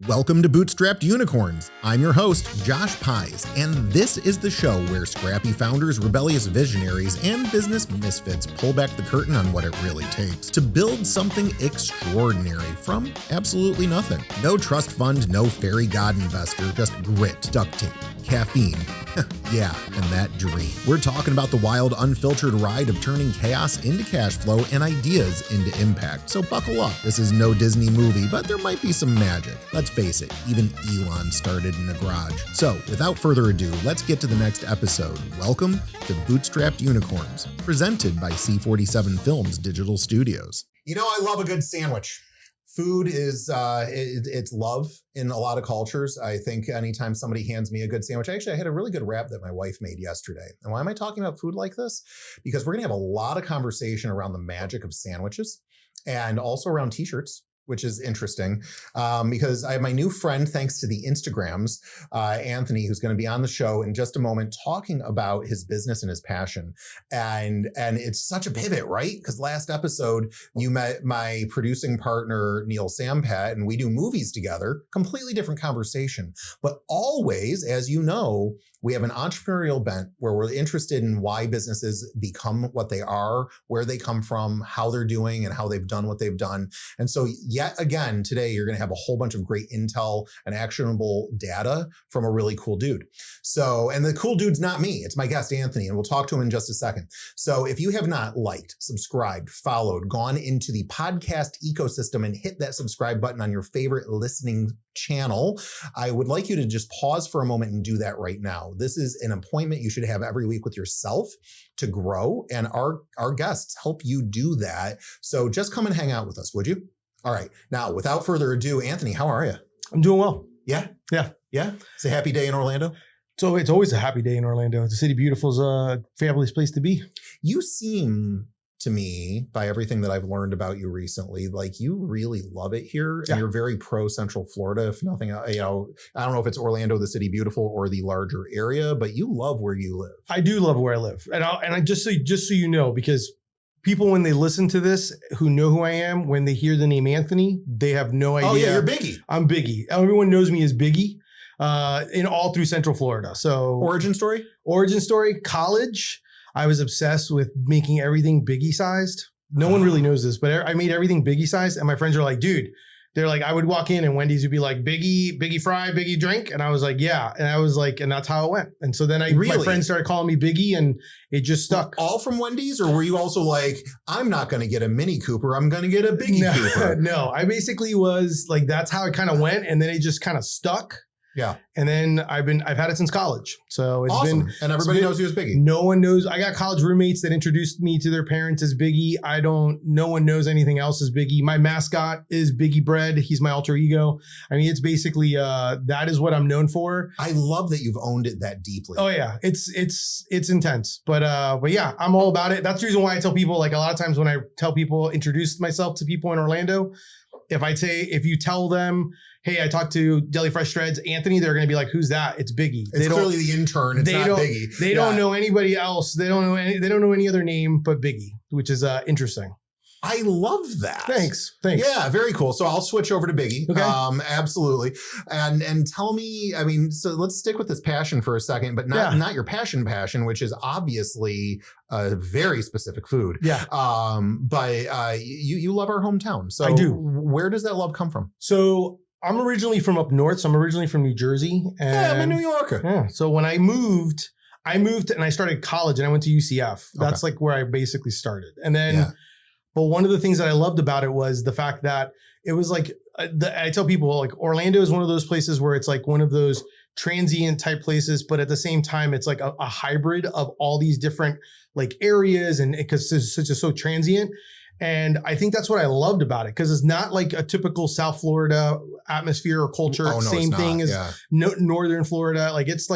Welcome to Bootstrapped Unicorns. I'm your host, Josh Pies, and this is the show where scrappy founders, rebellious visionaries, and business misfits pull back the curtain on what it really takes to build something extraordinary from absolutely nothing. No trust fund, no fairy god investor, just grit, duct tape, caffeine, yeah, and that dream. We're talking about the wild, unfiltered ride of turning chaos into cash flow and ideas into impact. So buckle up. This is no Disney movie, but there might be some magic. Let's face it, even Elon started in a garage. So without further ado, let's get to the next episode. Welcome to Bootstrapped Unicorns, presented by C47 Digital Studios. You know, I love a good sandwich. Food is, it's love in a lot of cultures. I think anytime somebody hands me a good sandwich, actually, I had a really good wrap that my wife made yesterday. And why am I talking about food like this? Because we're going to have a lot of conversation around the magic of sandwiches and also around t-shirts, which is interesting because I have my new friend, thanks to the Instagrams, Anthony, who's going to be on the show in just a moment, talking about his business and his passion. And it's such a pivot, right? Because last episode, you met my producing partner, Neil Sampat, and we do movies together, completely different conversation. But always, as you know, we have an entrepreneurial bent where we're interested in why businesses become what they are, where they come from, how they're doing, and how they've done what they've done. And so yet again, today, you're going to have a whole bunch of great intel and actionable data from a really cool dude. So, and the cool dude's not me, it's my guest, Anthony, and we'll talk to him in just a second. So if you have not liked, subscribed, followed, gone into the podcast ecosystem and hit that subscribe button on your favorite listening channel, I would like you to just pause for a moment and do that right now. This is an appointment you should have every week with yourself to grow, and our guests help you do that. So just come and hang out with us, would you? All right. Now, without further ado, Anthony, how are you? I'm doing well. Yeah? Yeah. Yeah? It's a happy day in Orlando? So it's always a happy day in Orlando. The city beautiful is a fabulous place to be. You seem to me, by everything that I've learned about you recently, like you really love it here, and you're very pro Central Florida. If nothing, you know, I don't know if it's Orlando, the city beautiful, or the larger area, but you love where you live. I do love where I live, and I just so you know, because people, when they listen to this, who know who I am, when they hear the name Anthony, they have no idea. Oh yeah, you're Biggie. I'm Biggie. Everyone knows me as Biggie, in all through Central Florida. So origin story, college. I was obsessed with making everything Biggie sized. No one really knows this, but I made everything Biggie sized. And my friends are like, dude, they're like, I would walk in and Wendy's would be like, Biggie fry, Biggie drink. And I was like, yeah. And I was like, and that's how it went. And so then my friends started calling me Biggie, and it just stuck. All from Wendy's? Or were you also like, I'm not going to get a Mini Cooper, I'm going to get a Biggie Cooper? No, I basically was like, that's how it kind of went. And then it just kind of stuck. Yeah. And then I've had it since college. So it's awesome. been, and everybody knows you as Biggie. No one knows. I got college roommates that introduced me to their parents as Biggie. No one knows anything else as Biggie. My mascot is Biggie Bread. He's my alter ego. I mean, it's basically, that is what I'm known for. I love that you've owned it that deeply. Oh yeah. It's intense, but yeah, I'm all about it. That's the reason why I tell people, like a lot of times when I tell people, introduce myself to people in Orlando, if you tell them, hey, I talked to Deli Fresh Threads, Anthony, they're going to be like, who's that? It's Biggie. It's clearly the intern. It's not Biggie. They don't know anybody else. They don't know any other name but Biggie, which is interesting. I love that. Thanks. Yeah, very cool. So I'll switch over to Biggie. Okay. Absolutely. And tell me, I mean, so let's stick with this passion for a second, but not your passion, which is obviously a very specific food. Yeah. But you love our hometown. So I do. Where does that love come from? So I'm originally from up north. So I'm originally from New Jersey. And yeah, I'm a New Yorker. Yeah. So when I moved and I started college and I went to UCF. That's like where I basically started. And then, but one of the things that I loved about it was the fact that it was like, I tell people, like, Orlando is one of those places where it's like one of those transient type places, but at the same time, it's like a hybrid of all these different like areas, and because it's so transient. And I think that's what I loved about it, because it's not like a typical South Florida atmosphere or culture. Oh, no, same thing as Northern Florida. Like it's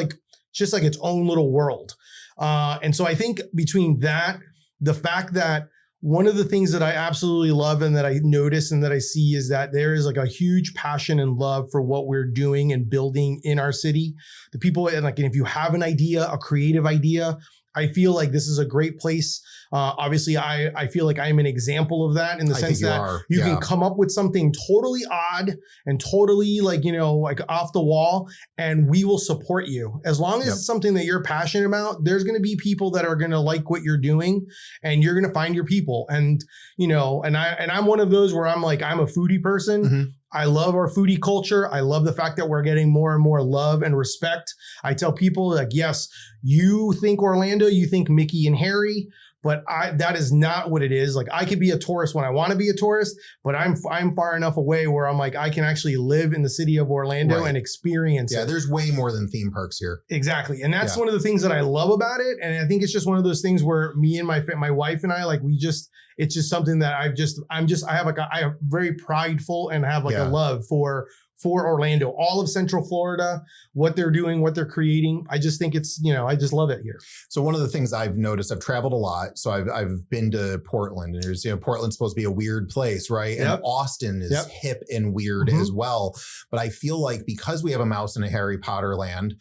just like its own little world. And so I think between that, the fact that one of the things that I absolutely love and that I notice and that I see is that there is like a huge passion and love for what we're doing and building in our city. The people, and like, if you have an idea, a creative idea, I feel like this is a great place. Obviously, I feel like I'm an example of that in the sense that you can come up with something totally odd and totally like, like off the wall, and we will support you. As long as it's something that you're passionate about, there's going to be people that are going to like what you're doing, and you're going to find your people. And, and I'm one of those where I'm like, I'm a foodie person. Mm-hmm. I love our foodie culture. I love the fact that we're getting more and more love and respect. I tell people like, yes, you think Orlando, you think Mickey and Harry, but that is not what it is. Like I could be a tourist when I want to be a tourist, but I'm far enough away where I'm like, I can actually live in the city of Orlando and experience it. Yeah, there's way more than theme parks here. Exactly. And that's one of the things that I love about it. And I think it's just one of those things where me and my wife and I, like it's just something that I am very prideful and have like a love for Orlando, all of Central Florida, what they're doing, what they're creating. I just think it's, I just love it here. So one of the things I've noticed, I've traveled a lot. So I've been to Portland, and there's, Portland's supposed to be a weird place, right? And Austin is hip and weird as well. But I feel like because we have a mouse in a Harry Potter land,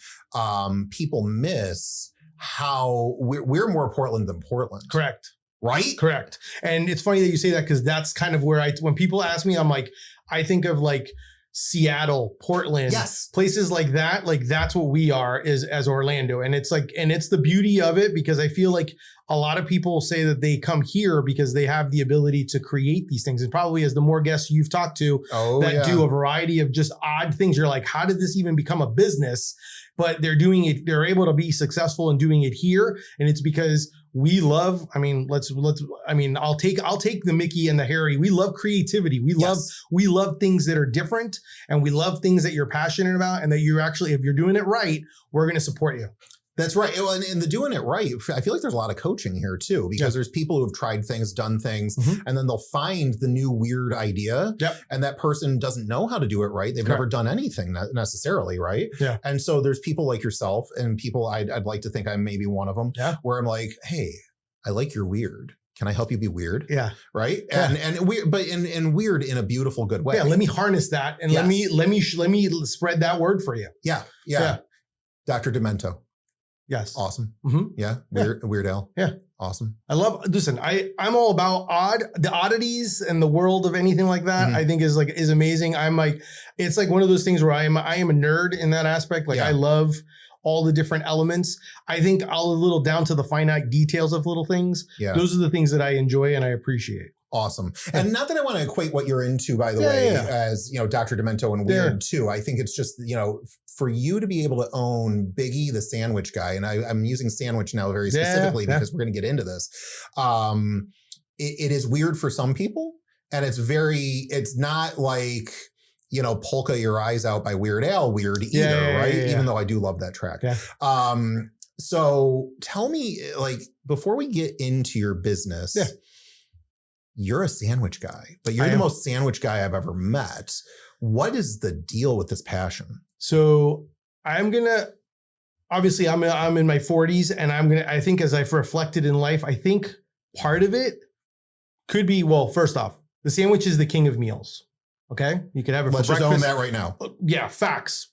people miss how we're more Portland than Portland. Correct. Right? Correct. And it's funny that you say that, because that's kind of where when people ask me, I'm like, I think of like Seattle, Portland, places like that. Like that's what we are as Orlando. And it's like, and it's the beauty of it, because I feel like a lot of people say that they come here because they have the ability to create these things. And probably as the more guests you've talked to do a variety of just odd things, you're like, how did this even become a business? But they're doing it. They're able to be successful in doing it here. And it's because we love, I'll take the Mickey and the Harry. We love creativity. We love things that are different, and we love things that you're passionate about, and that you're actually, if you're doing it right, we're going to support you. That's right. Well, and the doing it right, I feel like there's a lot of coaching here too, because there's people who have tried things, done things, and then they'll find the new weird idea, and that person doesn't know how to do it right. They've never done anything necessarily, right? Yeah. And so there's people like yourself, and people I'd like to think I'm maybe one of them, where I'm like, hey, I like your weird. Can I help you be weird? Yeah. Right. And weird, but in weird in a beautiful, good way. Yeah. Let me harness that, and let me spread that word for you. Yeah. Dr. Demento. Yes. Awesome. Yeah. Weird Al. Yeah. Awesome. Listen, I'm all about the oddities and the world of anything like that. I think is amazing. I'm like, it's like one of those things where I am a nerd in that aspect. Like I love all the different elements. I think all a little down to the finite details of little things. Yeah. Those are the things that I enjoy and I appreciate. Awesome. And not that I want to equate what you're into, by the way, as, Dr. Demento and weird too. I think it's just, for you to be able to own Biggie, the sandwich guy, and I'm using sandwich now very specifically because we're going to get into this. It is weird for some people, and it's not like, polka your eyes out by Weird Al weird either, right? Even though I do love that track. Yeah. So tell me, like, before we get into your business, you're a sandwich guy, but you're the most sandwich guy I've ever met. What is the deal with this passion? So obviously I'm in my 40s, and I think as I've reflected in life, I think part of it could be, well, first off, the sandwich is the king of meals. Okay. You could have it for breakfast. Let's just own that right now. Yeah. Facts.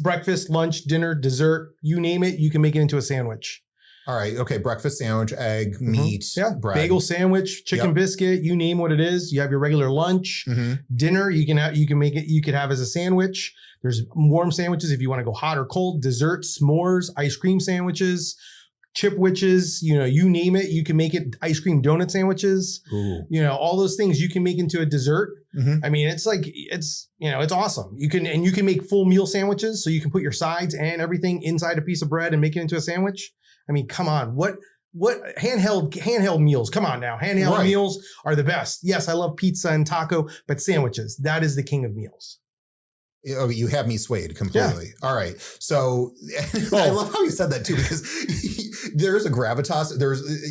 Breakfast, lunch, dinner, dessert, you name it, you can make it into a sandwich. All right. Okay. Breakfast sandwich, egg, meat, bread. Bagel sandwich, chicken biscuit, you name what it is. You have your regular lunch, dinner. You can make it. You could have as a sandwich. There's warm sandwiches if you want to go hot or cold. Dessert, s'mores, ice cream sandwiches, chipwiches. You name it. You can make it. Ice cream donut sandwiches. Ooh. All those things you can make into a dessert. I mean, it's like it's awesome. You can make full meal sandwiches, so you can put your sides and everything inside a piece of bread and make it into a sandwich. I mean, come on. What handheld meals? Come on now. Handheld meals are the best. Yes, I love pizza and taco, but sandwiches, that is the king of meals. Oh, you have me swayed completely. Yeah. All right. So I love how you said that too, because there's a gravitas.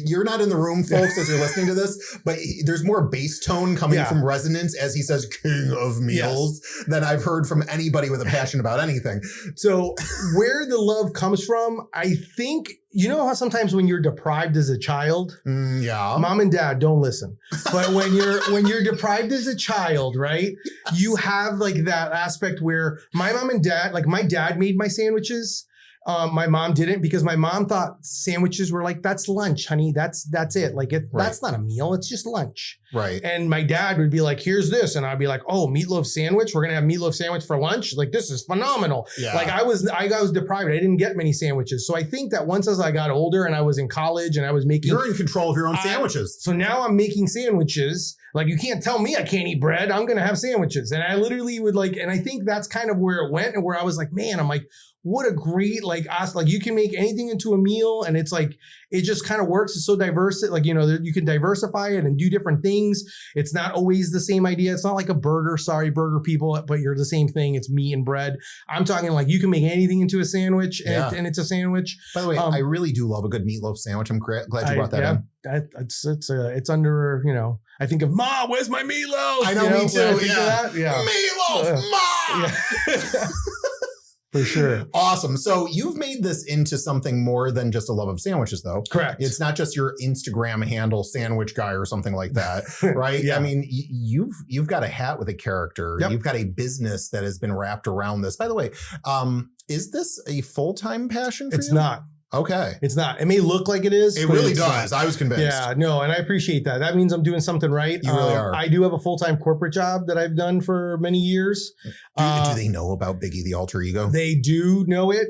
You're not in the room, folks, as you're listening to this, but there's more bass tone coming from resonance as he says king of meals than I've heard from anybody with a passion about anything. So where the love comes from, I think, how sometimes when you're deprived as a child, mom and dad don't listen. But when you're deprived as a child, right? You have like that aspect where my mom and dad, like my dad made my sandwiches. My mom didn't, because my mom thought sandwiches were like, that's lunch, honey. That's it. Like that's not a meal. It's just lunch. Right. And my dad would be like, here's this. And I'd be like, oh, meatloaf sandwich. We're going to have meatloaf sandwich for lunch. Like, this is phenomenal. Yeah. Like I was deprived. I didn't get many sandwiches. So I think that once as I got older and I was in college and I was making. You're in control of your own sandwiches. So now I'm making sandwiches. Like, you can't tell me I can't eat bread. I'm going to have sandwiches. And I literally would like, and I think that's kind of where it went, and where I was like, man, I'm like, what a great, like, you can make anything into a meal, and it's like, it just kind of works. It's so diverse. Like, you can diversify it and do different things. It's not always the same idea. It's not like a burger, sorry, burger people, but you're the same thing. It's meat and bread. I'm talking like you can make anything into a sandwich, and it's a sandwich. By the way, I really do love a good meatloaf sandwich. I'm glad you brought that in. It's under, I think of, Ma, where's my meatloaf? I know, me too. Yeah. Meatloaf, Ma! Yeah. For sure. Awesome. So you've made this into something more than just a love of sandwiches, though. Correct. It's not just your Instagram handle, sandwich guy or something like that, right? Yeah. I mean, you've got a hat with a character. Yep. You've got a business that has been wrapped around this. By the way, is this a full-time passion for you? It's not. Okay. It's not. It may look like it is. It really does. I was convinced. Yeah, no, and I appreciate that. That means I'm doing something right. You really are. I do have a full-time corporate job that I've done for many years. Do they know about Biggie, the alter ego? They do know it.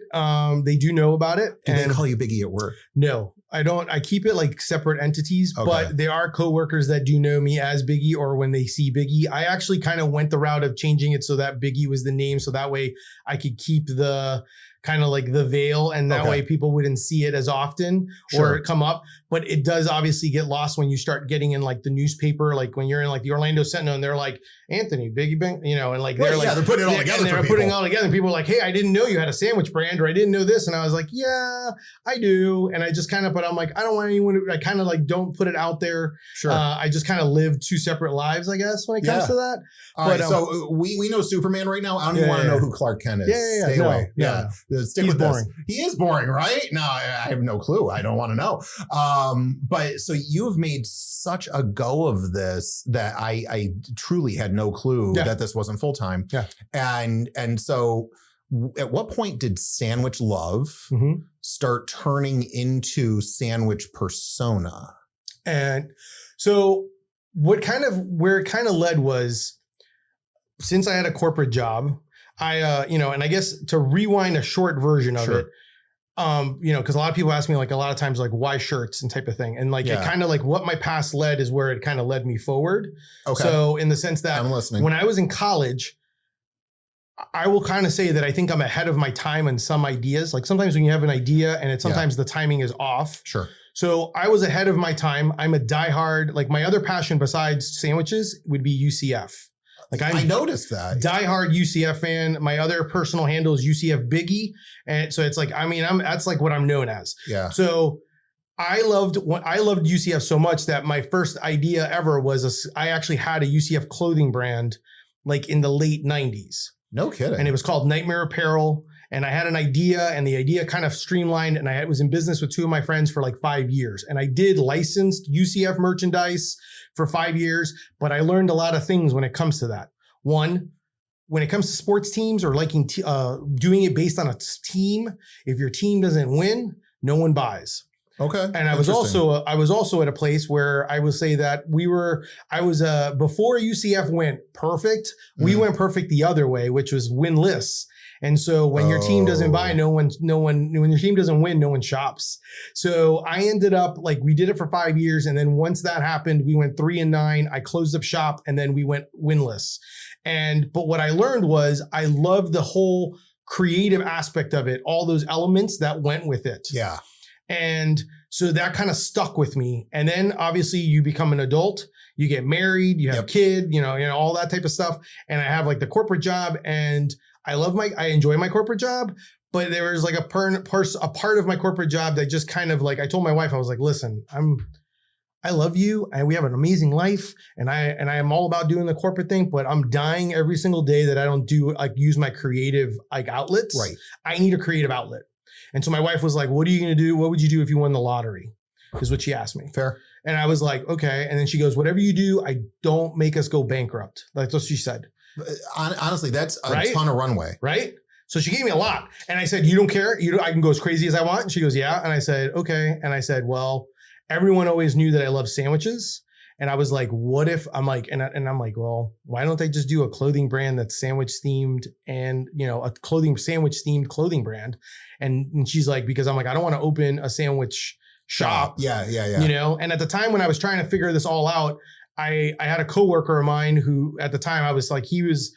They do know about it. Do they call you Biggie at work? No, I don't. I keep it like separate entities, but there are coworkers that do know me as Biggie, or when they see Biggie. I actually kind of went the route of changing it so that Biggie was the name, so that way I could keep the kind of like the veil, and that way people wouldn't see it as often or come up. But it does obviously get lost when you start getting in like the newspaper, like when you're in like the Orlando Sentinel and they're like, Anthony, Biggie Bank, and like they're like, they're putting it all together. They're putting it all together. And people are like, hey, I didn't know you had a sandwich brand, or I didn't know this. And I was like, yeah, I do. And I just kind of, but I'm like, I don't want anyone to, I kind of like don't put it out there. Sure. I just kind of live two separate lives, I guess, when it comes to that. All right. So we know Superman right now. I don't even want to know who Clark Kent is. Yeah. Stay away. Yeah. Stick with this. He is boring, right? No, I have no clue. I don't want to know. But so you've made such a go of this that I truly had no clue that this wasn't full time. Yeah. And so at what point did Sandwich Love start turning into Sandwich Persona? And so where it kind of led was, since I had a corporate job, I, and I guess to rewind a short version of it, because a lot of people ask me like a lot of times like why shirts and type of thing, and like it kind of like what my past led is where it kind of led me forward. Okay. So in the sense that I'm listening. When I was in college, I will kind of say that I think I'm ahead of my time on some ideas. Like sometimes when you have an idea and sometimes the timing is off. Sure. So I was ahead of my time. I'm a diehard, like my other passion besides sandwiches would be UCF. Like I noticed that. Diehard UCF fan. My other personal handle is UCF Biggie. And so it's like, that's like what I'm known as. Yeah. So I loved UCF so much that my first idea ever was I actually had a UCF clothing brand like in the late 90s. No kidding. And it was called Nightmare Apparel. And I had an idea, and the idea kind of streamlined, and I was in business with two of my friends for like 5 years. And I did licensed UCF merchandise for 5 years, but I learned a lot of things when it comes to that. One, when it comes to sports teams or liking doing it based on a team, if your team doesn't win, no one buys. Okay. And I was also at a place where I would say that before UCF went perfect, we went perfect the other way, which was winless. And so when your team doesn't buy, when your team doesn't win, no one shops. So I ended up like, we did it for 5 years. And then once that happened, we went 3-9. I closed up shop, and then we went winless. But what I learned was I loved the whole creative aspect of it, all those elements that went with it. Yeah. And so that kind of stuck with me. And then obviously you become an adult, you get married, you have a kid, all that type of stuff. And I have like the corporate job, and I enjoy my corporate job, but there was like a part of my corporate job that just kind of like, I told my wife, I was like, listen, I love you and we have an amazing life, and I am all about doing the corporate thing, but I'm dying every single day that I don't use my creative like outlets. Right. I need a creative outlet. And so my wife was like, what are you going to do? What would you do if you won the lottery? Is what she asked me. Fair. And I was like, okay. And then she goes, whatever you do, I don't make us go bankrupt. That's what she said. Honestly, that's a ton of runway. Right? So she gave me a lot. And I said, you don't care? I can go as crazy as I want? And she goes, yeah. And I said, okay. And I said, well, everyone always knew that I love sandwiches. And I was like, what if I'm like, and I'm like, well, why don't they just do a clothing brand that's sandwich themed and, a sandwich themed clothing brand? And she's like, because I'm like, I don't want to open a sandwich shop. Yeah. And at the time when I was trying to figure this all out, I had a coworker of mine who at the time I was like, he was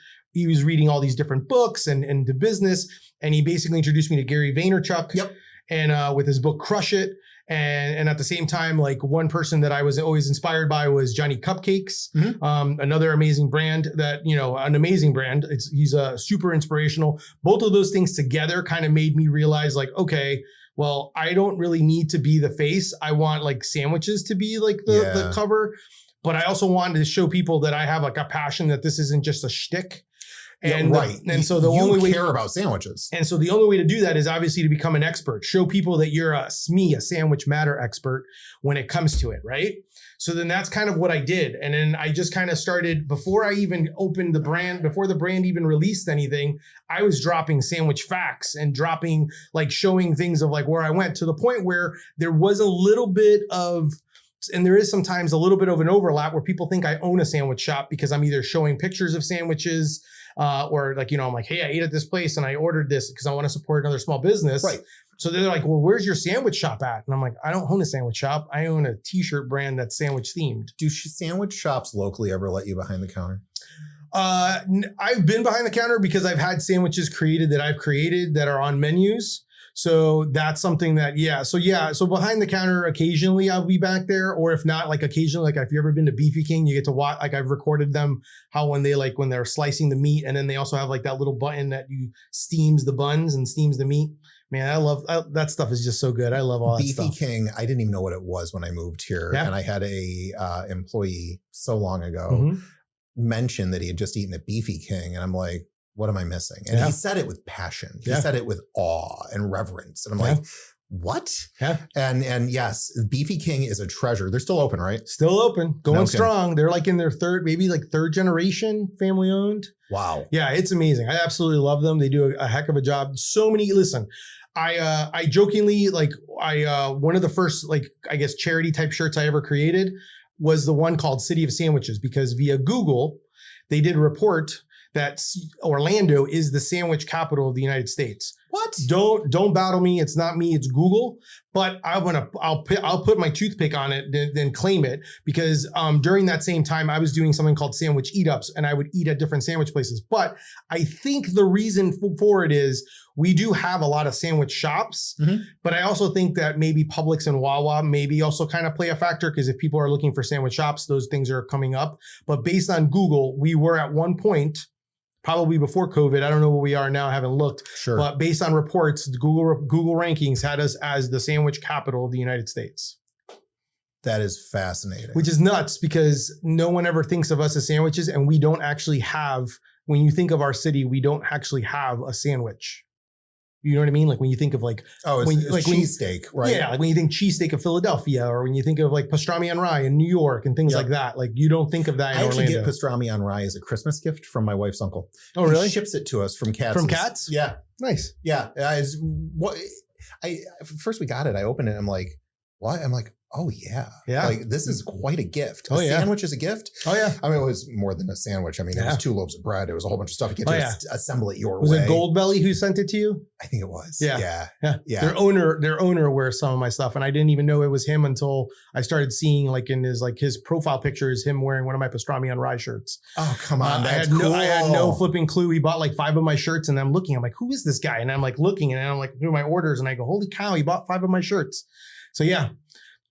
reading all these different books and the business. And he basically introduced me to Gary Vaynerchuk. Yep. And with his book, Crush It. And at the same time, like one person that I was always inspired by was Johnny Cupcakes, another amazing brand that, an amazing brand. He's super inspirational. Both of those things together kind of made me realize like, okay, well, I don't really need to be the face. I want like sandwiches to be like the cover. But I also wanted to show people that I have like a passion, that this isn't just a shtick. And right. And so the only way care about sandwiches. And so the only way to do that is obviously to become an expert. Show people that you're a sandwich matter expert when it comes to it, right? So then that's kind of what I did. And then I just kind of started, before I even opened the brand, before the brand even released anything, I was dropping sandwich facts and dropping, like showing things of like where I went, to the point where there was a little bit of, and there is sometimes a little bit of an overlap where people think I own a sandwich shop because I'm either showing pictures of sandwiches or like, I'm like, hey, I ate at this place and I ordered this because I want to support another small business. Right. So they're like, well, where's your sandwich shop at? And I'm like, I don't own a sandwich shop. I own a t-shirt brand that's sandwich themed. Do sandwich shops locally ever let you behind the counter? I've been behind the counter because I've had sandwiches created that I've created that are on menus. So that's something that, So behind the counter, occasionally I'll be back there. Or if not, like occasionally, like if you've ever been to Beefy King, you get to watch, like I've recorded them, how when they're slicing the meat, and then they also have like that little button that you steams the buns and steams the meat. Man, I love that stuff is just so good. I love all that stuff. Beefy King, I didn't even know what it was when I moved here. Yeah. And I had a employee so long ago mention that he had just eaten at Beefy King. And I'm like, what am I missing? And he said it with passion. He said it with awe and reverence. And I'm like, what? Yeah. And yes, Beefy King is a treasure. They're still open, right? Still open, going strong. They're like in their third generation, family owned. Wow. Yeah, it's amazing. I absolutely love them. They do a heck of a job. So many, listen, I jokingly, like one of the first, like, I guess charity type shirts I ever created was the one called City of Sandwiches, because via Google, they did a report that Orlando is the sandwich capital of the United States. What? Don't battle me. It's not me. It's Google. But I'll put my toothpick on it, then claim it, because during that same time I was doing something called sandwich eat-ups, and I would eat at different sandwich places. But I think the reason for it is we do have a lot of sandwich shops, but I also think that maybe Publix and Wawa maybe also kind of play a factor, because if people are looking for sandwich shops, those things are coming up. But based on Google, we were at one point, probably before COVID, I don't know where we are now, I haven't looked. Sure. But based on reports, the Google rankings had us as the sandwich capital of the United States. That is fascinating. Which is nuts, because no one ever thinks of us as sandwiches, and we don't actually have, when you think of our city, we don't actually have a sandwich. You know what I mean? Like when you think of like, it's cheesesteak, right? Yeah, like when you think cheesesteak of Philadelphia, or when you think of like pastrami on rye in New York and things like that, like you don't think of that in Orlando. I actually get pastrami on rye as a Christmas gift from my wife's uncle. Oh, really? He ships it to us from Cats. From Cats? Yeah. Nice. Yeah. First we got it, I opened it, I'm like, what? I'm like, oh yeah. Like this is quite a gift. A sandwich is a gift. Oh yeah. I mean, it was more than a sandwich. I mean, it was 2 loaves of bread. It was a whole bunch of stuff. You get to assemble it your way. Was it Goldbelly who sent it to you? I think it was. Yeah. Their owner wears some of my stuff, and I didn't even know it was him until I started seeing like in his profile pictures him wearing one of my pastrami on rye shirts. Oh come on, that's cool. I had no flipping clue. He bought like 5 of my shirts, and I'm looking. I'm like, who is this guy? And I'm like looking, and I'm like doing my orders, and I go, holy cow, he bought 5 of my shirts. So yeah.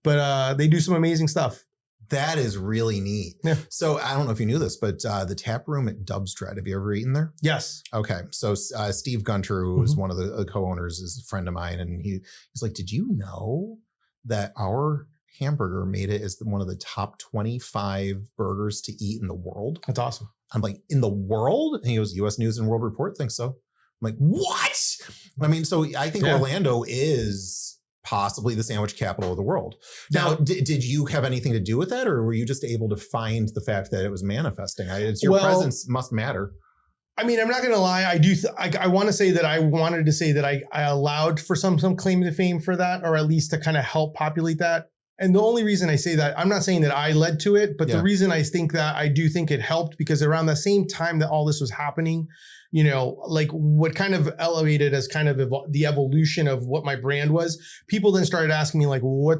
But they do some amazing stuff. That is really neat. Yeah. So I don't know if you knew this, but the tap room at Dubstrat, have you ever eaten there? Yes. Okay. So Steve Gunter, who is one of the co-owners, is a friend of mine. And he's like, did you know that our hamburger made it as one of the top 25 burgers to eat in the world? That's awesome. I'm like, in the world? And he goes, U.S. News and World Report thinks so. I'm like, what? I mean, so I think Orlando is possibly the sandwich capital of the world. Now, did you have anything to do with that, or were you just able to find the fact that it was manifesting? Your presence must matter. I mean, I'm not going to lie. I want to say that I wanted to say that I allowed for some claim to fame for that, or at least to kind of help populate that. And the only reason I say that, I'm not saying that I led to it, but the reason I think that I do think it helped, because around the same time that all this was happening, you know, like what kind of elevated as kind of the evolution of what my brand was, people then started asking me like, well,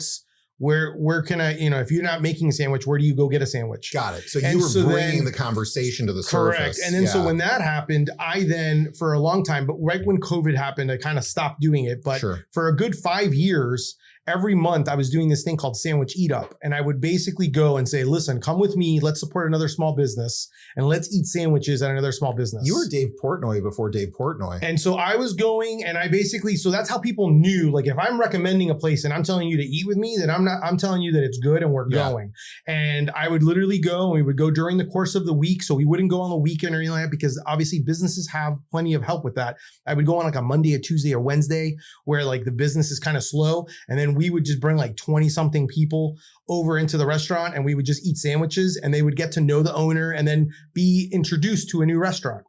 where can I, you know, if you're not making a sandwich, where do you go get a sandwich? Got it. So you were bringing the conversation to the surface. Correct. And then so when that happened, I then for a long time, but right when COVID happened, I kind of stopped doing it. But for a good 5 years, every month I was doing this thing called Sandwich Eat Up. And I would basically go and say, listen, come with me. Let's support another small business and let's eat sandwiches at another small business. You were Dave Portnoy before Dave Portnoy. And so I was going and I basically, so that's how people knew, like if I'm recommending a place and I'm telling you to eat with me, then I'm telling you that it's good and we're going. And I would literally go and we would go during the course of the week. So we wouldn't go on the weekend or anything like that, because obviously businesses have plenty of help with that. I would go on like a Monday, a Tuesday, or Wednesday where like the business is kind of slow. And then we would just bring like 20 something people over into the restaurant and we would just eat sandwiches and they would get to know the owner and then be introduced to a new restaurant.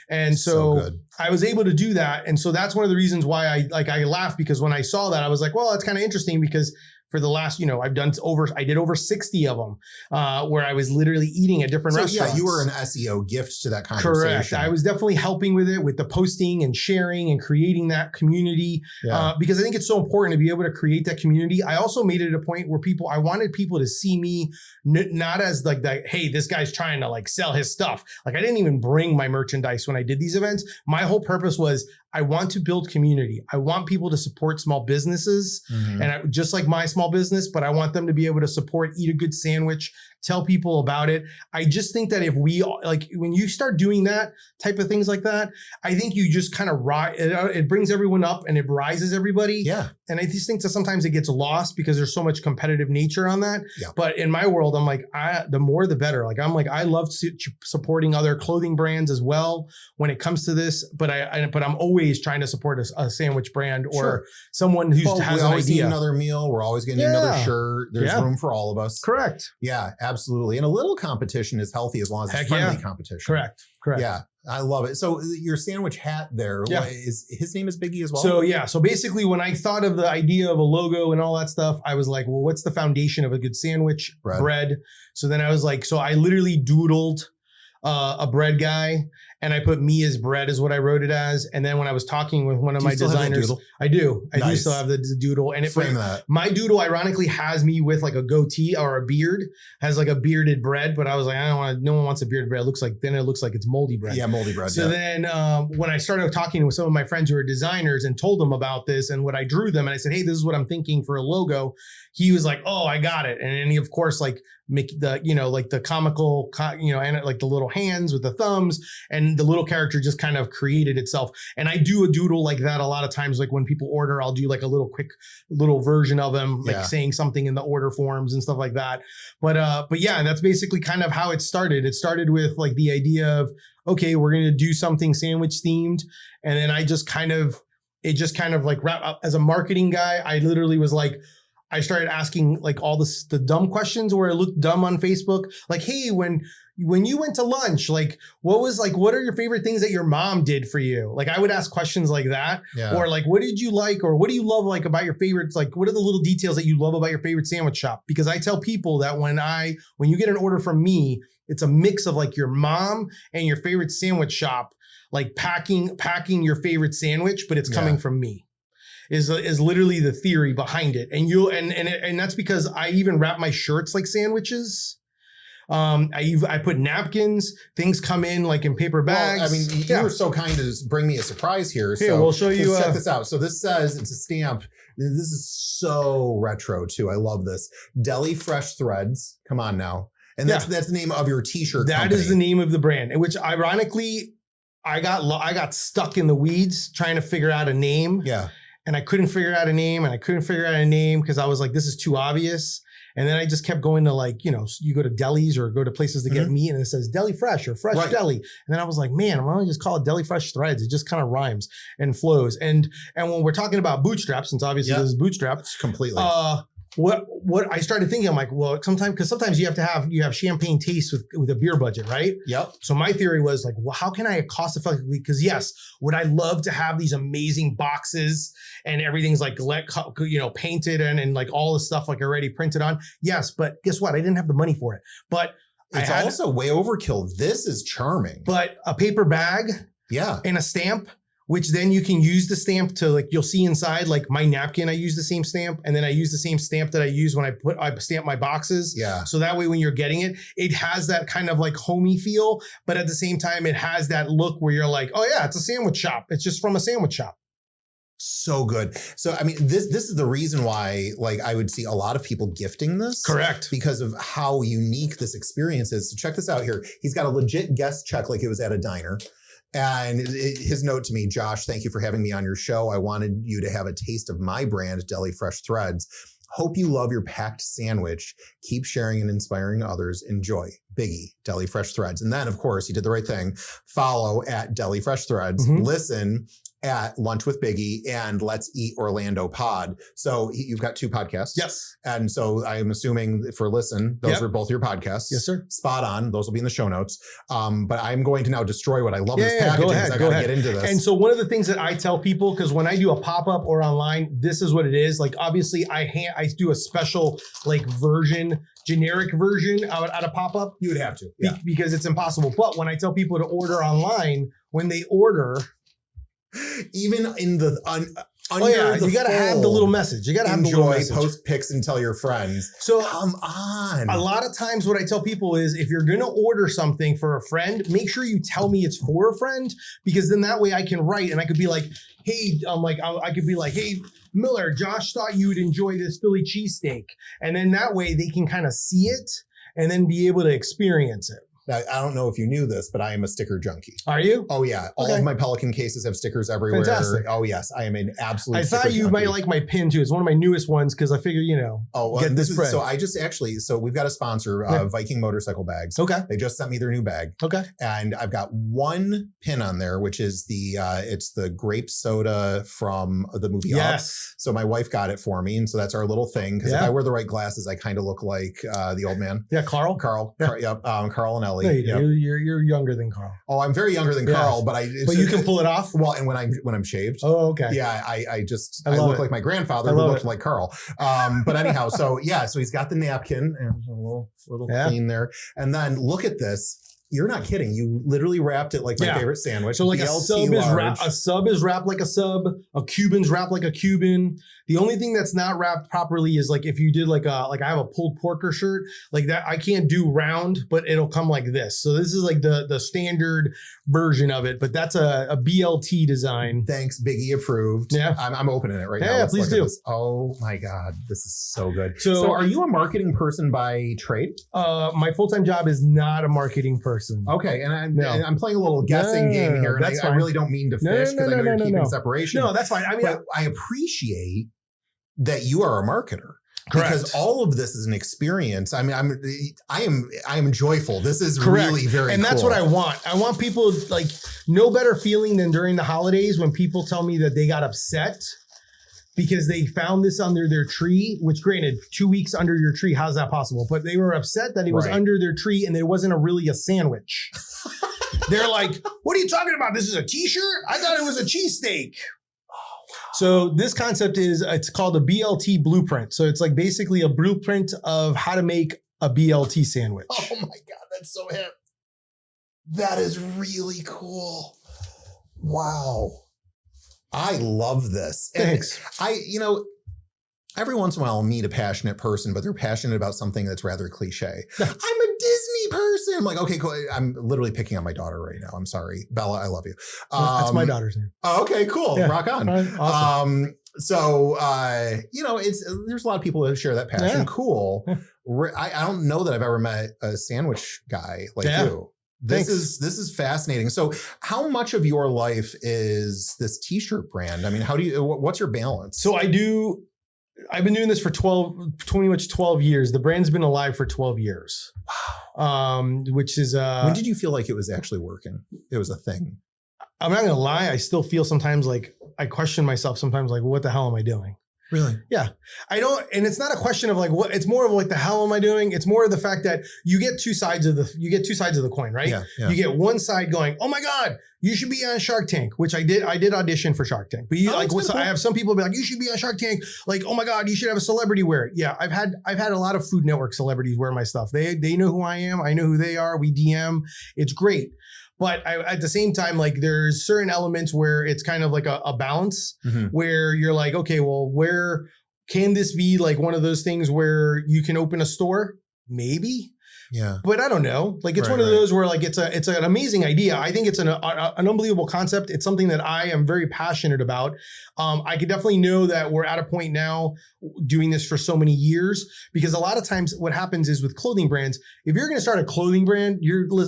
And so I was able to do that. And so that's one of the reasons why I laughed, because when I saw that, I was like, well, that's kind of interesting, because for the last, you know, I did over 60 of them where I was literally eating at different restaurants. Yeah, you were an SEO gift to that conversation. Correct. I was definitely helping with it, with the posting and sharing and creating that community because I think it's so important to be able to create that community. I also made it a point where I wanted people to see me not as like that, hey, this guy's trying to like sell his stuff. Like I didn't even bring my merchandise when I did these events. My whole purpose was I want to build community. I want people to support small businesses and just like my small business, but I want them to be able to support, eat a good sandwich, tell people about it. I just think that if we like, when you start doing that type of things like that, I think you just kind of it brings everyone up and it rises everybody. Yeah. And I just think that sometimes it gets lost because there's so much competitive nature on that. Yeah. But in my world, I'm like, the more, the better. Like, I love supporting other clothing brands as well when it comes to this. But I'm always trying to support a sandwich brand or someone who has an idea. We always need another meal. We're always getting another shirt. There's room for all of us. Correct. Yeah, absolutely. And a little competition is healthy as long as it's friendly competition. Correct. Yeah. I love it. So your sandwich hat there, his name is Biggie as well? So basically when I thought of the idea of a logo and all that stuff, I was like, well, what's the foundation of a good sandwich? Bread. So then I was like, so I literally doodled a bread guy and I put me as bread is what I wrote it as. And then when I was talking with one of my designers, I do still have the doodle. And my doodle ironically has me with like a goatee or a beard, has like a bearded bread. But I was like, no one wants a bearded bread. It looks like it's moldy bread. Yeah, moldy bread. So then when I started talking with some of my friends who are designers and told them about this and what I drew them, and I said, hey, this is what I'm thinking for a logo. He was like, oh, I got it. And then he, of course, like make the, like the comical, and like the little hands with the thumbs, and the little character just kind of created itself. And I do a doodle like that a lot of times. Like when people order, I'll do like a quick version of them, like saying something in the order forms and stuff like that. But yeah, that's basically kind of how it started. It started with like the idea of, okay, we're going to do something sandwich themed. And then it just kind of like wrap up as a marketing guy. I literally was like, I started asking like all the dumb questions where it looked dumb on Facebook. Like, hey, when you went to lunch, like what are your favorite things that your mom did for you? Like I would ask questions like that. Yeah. Or like, what did you like? Or what do you love like about your favorites? Like, what are the little details that you love about your favorite sandwich shop? Because I tell people that when you get an order from me, it's a mix of like your mom and your favorite sandwich shop, like packing your favorite sandwich, but it's coming from me. Is literally the theory behind it. And that's because I even wrap my shirts like sandwiches. I put napkins, things come in like in paper bags. Well, I mean, you were so kind to bring me a surprise here. Here, we'll show you. Check this out. So this says, it's a stamp. This is so retro too. I love this. Deli Fresh Threads. Come on now. And that's the name of your t-shirt company. That is the name of the brand, which ironically, I got stuck in the weeds trying to figure out a name. Yeah. And I couldn't figure out a name because I was like, this is too obvious. And then I just kept going to like, you go to delis or go to places to get meat and it says Deli Fresh or Fresh Deli. And then I was like, man, why don't I just call it Deli Fresh Threads? It just kind of rhymes and flows. And when we're talking about Bootstrap, since obviously this is Bootstrap. It's completely. what I started thinking, I'm like, well, sometimes you have champagne taste with a beer budget, right? Yep. So my theory was like, well, how can I cost effectively? Because yes, would I love to have these amazing boxes and everything's like, painted and like all the stuff like already printed on? Yes, but guess what? I didn't have the money for it. But it's also way overkill. This is charming. But a paper bag, and a stamp, which then you can use the stamp to like, you'll see inside like my napkin, I use the same stamp. And then I use the same stamp that I use when I stamp my boxes. Yeah. So that way, when you're getting it, it has that kind of like homey feel, but at the same time, it has that look where you're like, oh yeah, it's a sandwich shop. It's just from a sandwich shop. So good. So, I mean, this is the reason why, like, I would see a lot of people gifting this. Correct. Because of how unique this experience is. So check this out here. He's got a legit guest check like it was at a diner. And his note to me, Josh, thank you for having me on your show. I wanted you to have a taste of my brand, Deli Fresh Threads. Hope you love your packed sandwich. Keep sharing and inspiring others. Enjoy. Biggie, Deli Fresh Threads. And then, of course, he did the right thing. Follow at Deli Fresh Threads. Mm-hmm. Listen at Lunch with Biggie and Let's Eat Orlando Pod. So you've got 2 podcasts. Yes. And so I'm assuming for listen, those are both your podcasts. Yes, sir. Spot on. Those will be in the show notes. But I'm going to now destroy what I love this packaging because I got to get into this. And so one of the things that I tell people, because when I do a pop-up or online, this is what it is. Like, obviously I do a special like generic version at a pop-up. You would have to. Because it's impossible. But when I tell people to order online, when they order, even in the you got to have the little message. You got to have the little message. Post pics and tell your friends. So come on. A lot of times what I tell people is if you're going to order something for a friend, make sure you tell me it's for a friend, because then that way I can write and I could be like, hey, I could be like, hey, Miller, Josh thought you would enjoy this Philly cheesesteak. And then that way they can kind of see it and then be able to experience it. Now, I don't know if you knew this, but I am a sticker junkie. Are you? Oh, yeah. All of my Pelican cases have stickers everywhere. Fantastic. Oh, yes. I am an absolute I thought you might like my pin, too. It's one of my newest ones because I figure, get this spread. So I just so we've got a sponsor, Viking Motorcycle Bags. Okay. They just sent me their new bag. Okay. And I've got one pin on there, which is it's the grape soda from the movie. Yes. Up. So my wife got it for me. And so that's our little thing. Because if I wear the right glasses, I kind of look like the old man. Yeah, Carl. Carl and Ellie. No, you do. You're younger than Carl. Oh, I'm very younger than Carl, but you can pull it off. Well, and when I'm shaved. Oh, okay. Yeah, I look like my grandfather who looked like Carl. But anyhow, so he's got the napkin and a little clean there, and then look at this. You're not kidding. You literally wrapped it like my favorite sandwich. So like a sub is wrapped like a sub. A Cuban's wrapped like a Cuban. The only thing that's not wrapped properly is like if you did like I have a pulled porker shirt like that. I can't do round, but it'll come like this. So this is like the standard version of it. But that's a BLT design. Thanks, Biggie approved. Yeah, I'm opening it right now. Yeah, please do. Oh my God, this is so good. So are you a marketing person by trade? My full-time job is not a marketing person. Okay, and I'm playing a little guessing game here, and I really don't mean to fish because I know you're keeping separation. No, that's fine. I mean, I appreciate that you are a marketer. Correct. Because all of this is an experience. I mean, I am joyful. This is really very and that's cool. what I want. I want people like no better feeling than during the holidays when people tell me that they got upset because they found this under their tree, which granted, 2 weeks under your tree, how's that possible? But they were upset that it was under their tree and there wasn't really a sandwich. They're like, what are you talking about? This is a t-shirt? I thought it was a cheesesteak. So this concept it's called a BLT blueprint. So it's like basically a blueprint of how to make a BLT sandwich. Oh my God, that's so hip. That is really cool. Wow. I love this. Thanks. And every once in a while I'll meet a passionate person, but they're passionate about something that's rather cliche. I'm a Disney person. I'm like, okay, cool. I'm literally picking on my daughter right now. I'm sorry. Bella, I love you. That's my daughter's name. Oh, okay, cool. Yeah. Rock on. Awesome. So, there's a lot of people that share that passion. Yeah. Cool. I don't know that I've ever met a sandwich guy like you. This is fascinating. So how much of your life is this t-shirt brand? I mean, what's your balance? So I've been doing this for 12 years. The brand's been alive for 12 years. Wow. Which is, when did you feel like it was actually working? It was a thing. I'm not going to lie. I still feel sometimes like I question myself sometimes like, what the hell am I doing? Really? Yeah. I don't, and it's not a question of like what, it's more of like the hell am I doing? It's more of the fact that you get two sides of the coin, right? Yeah. You get one side going, oh my God, you should be on Shark Tank, which I did audition for Shark Tank. But I have some people be like, you should be on Shark Tank. Like, oh my God, you should have a celebrity wear it. Yeah. I've had a lot of Food Network celebrities wear my stuff. They know who I am. I know who they are. We DM. It's great. But at the same time, like there's certain elements where it's kind of like a balance where you're like, okay, well, where can this be like one of those things where you can open a store? Maybe. Yeah. But I don't know. Like it's one of those where like it's an amazing idea. I think it's an unbelievable concept. It's something that I am very passionate about. I could definitely know that we're at a point now doing this for so many years, because a lot of times what happens is with clothing brands, if you're going to start a clothing brand,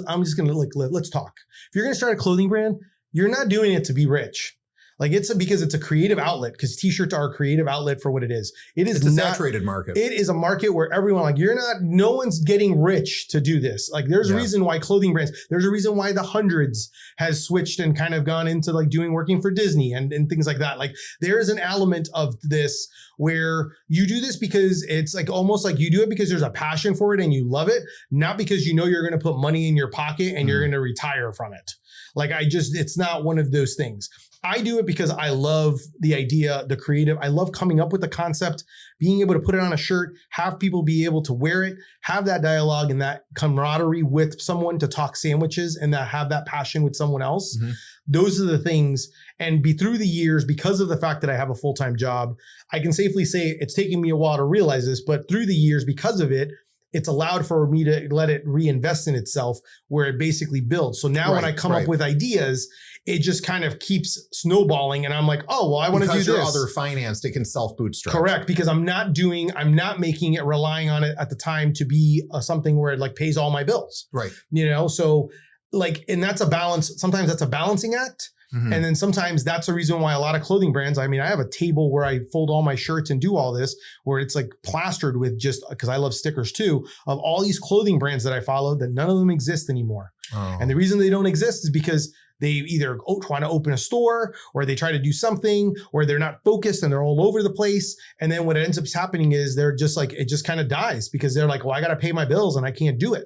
I'm just going to let's talk. If you're going to start a clothing brand, you're not doing it to be rich. Like because it's a creative outlet, because t-shirts are a creative outlet for what it is. It's a saturated market. It is a market where everyone no one's getting rich to do this. Like there's a reason why clothing brands, there's a reason why the Hundreds has switched and kind of gone into like working for Disney and things like that. Like there is an element of this where you do this because it's like almost like you do it because there's a passion for it and you love it, not because you know you're going to put money in your pocket and you're going to retire from it. Like it's not one of those things. I do it because I love the idea, the creative. I love coming up with the concept, being able to put it on a shirt, have people be able to wear it, have that dialogue and that camaraderie with someone to talk sandwiches and have that passion with someone else. Those are the things. And through the years, because of the fact that I have a full-time job, I can safely say it's taken me a while to realize this, but through the years, because of it, it's allowed for me to let it reinvest in itself where it basically builds. So now when I come up with ideas, it just kind of keeps snowballing. And I'm like, oh, well, I want to do this. Because you're other financed, it can self-bootstrap. Correct. Because I'm not making it, relying on it at the time to be something where it like pays all my bills. Right. You know, so like, and that's a balance. Sometimes that's a balancing act. And then sometimes that's the reason why a lot of clothing brands, I mean, I have a table where I fold all my shirts and do all this, where it's like plastered with just, because I love stickers too, of all these clothing brands that I follow that none of them exist anymore. Oh. And the reason they don't exist is because they either want to open a store or they try to do something or they're not focused and they're all over the place. And then what ends up happening is they're just like, it just kind of dies because they're like, well, I got to pay my bills and I can't do it.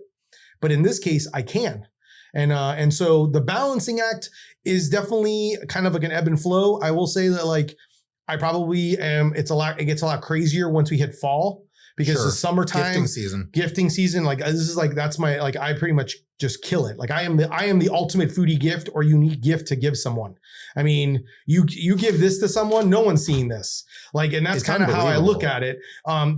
But in this case, I can. And so the balancing act is definitely kind of like an ebb and flow. I will say that like, I probably am, it gets a lot crazier once we hit fall because the summertime gifting season, like this is like, that's my, like, I pretty much just kill it. Like I am the ultimate foodie gift or unique gift to give someone. I mean, you give this to someone, no one's seeing this. Like, and that's kind of how I look at it.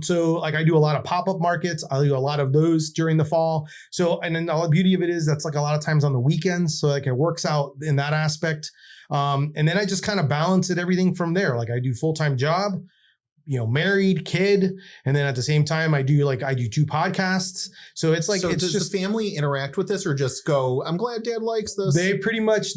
So like I do a lot of pop-up markets. I do a lot of those during the fall. So, and then the beauty of it is that's like a lot of times on the weekends. So like it works out in that aspect. And then I just kind of balance it, everything from there. Like I do full-time job, you know, married, kid. And then at the same time, I do 2 podcasts. So it's like, it's does the family interact with this or just go, I'm glad dad likes this? They pretty much,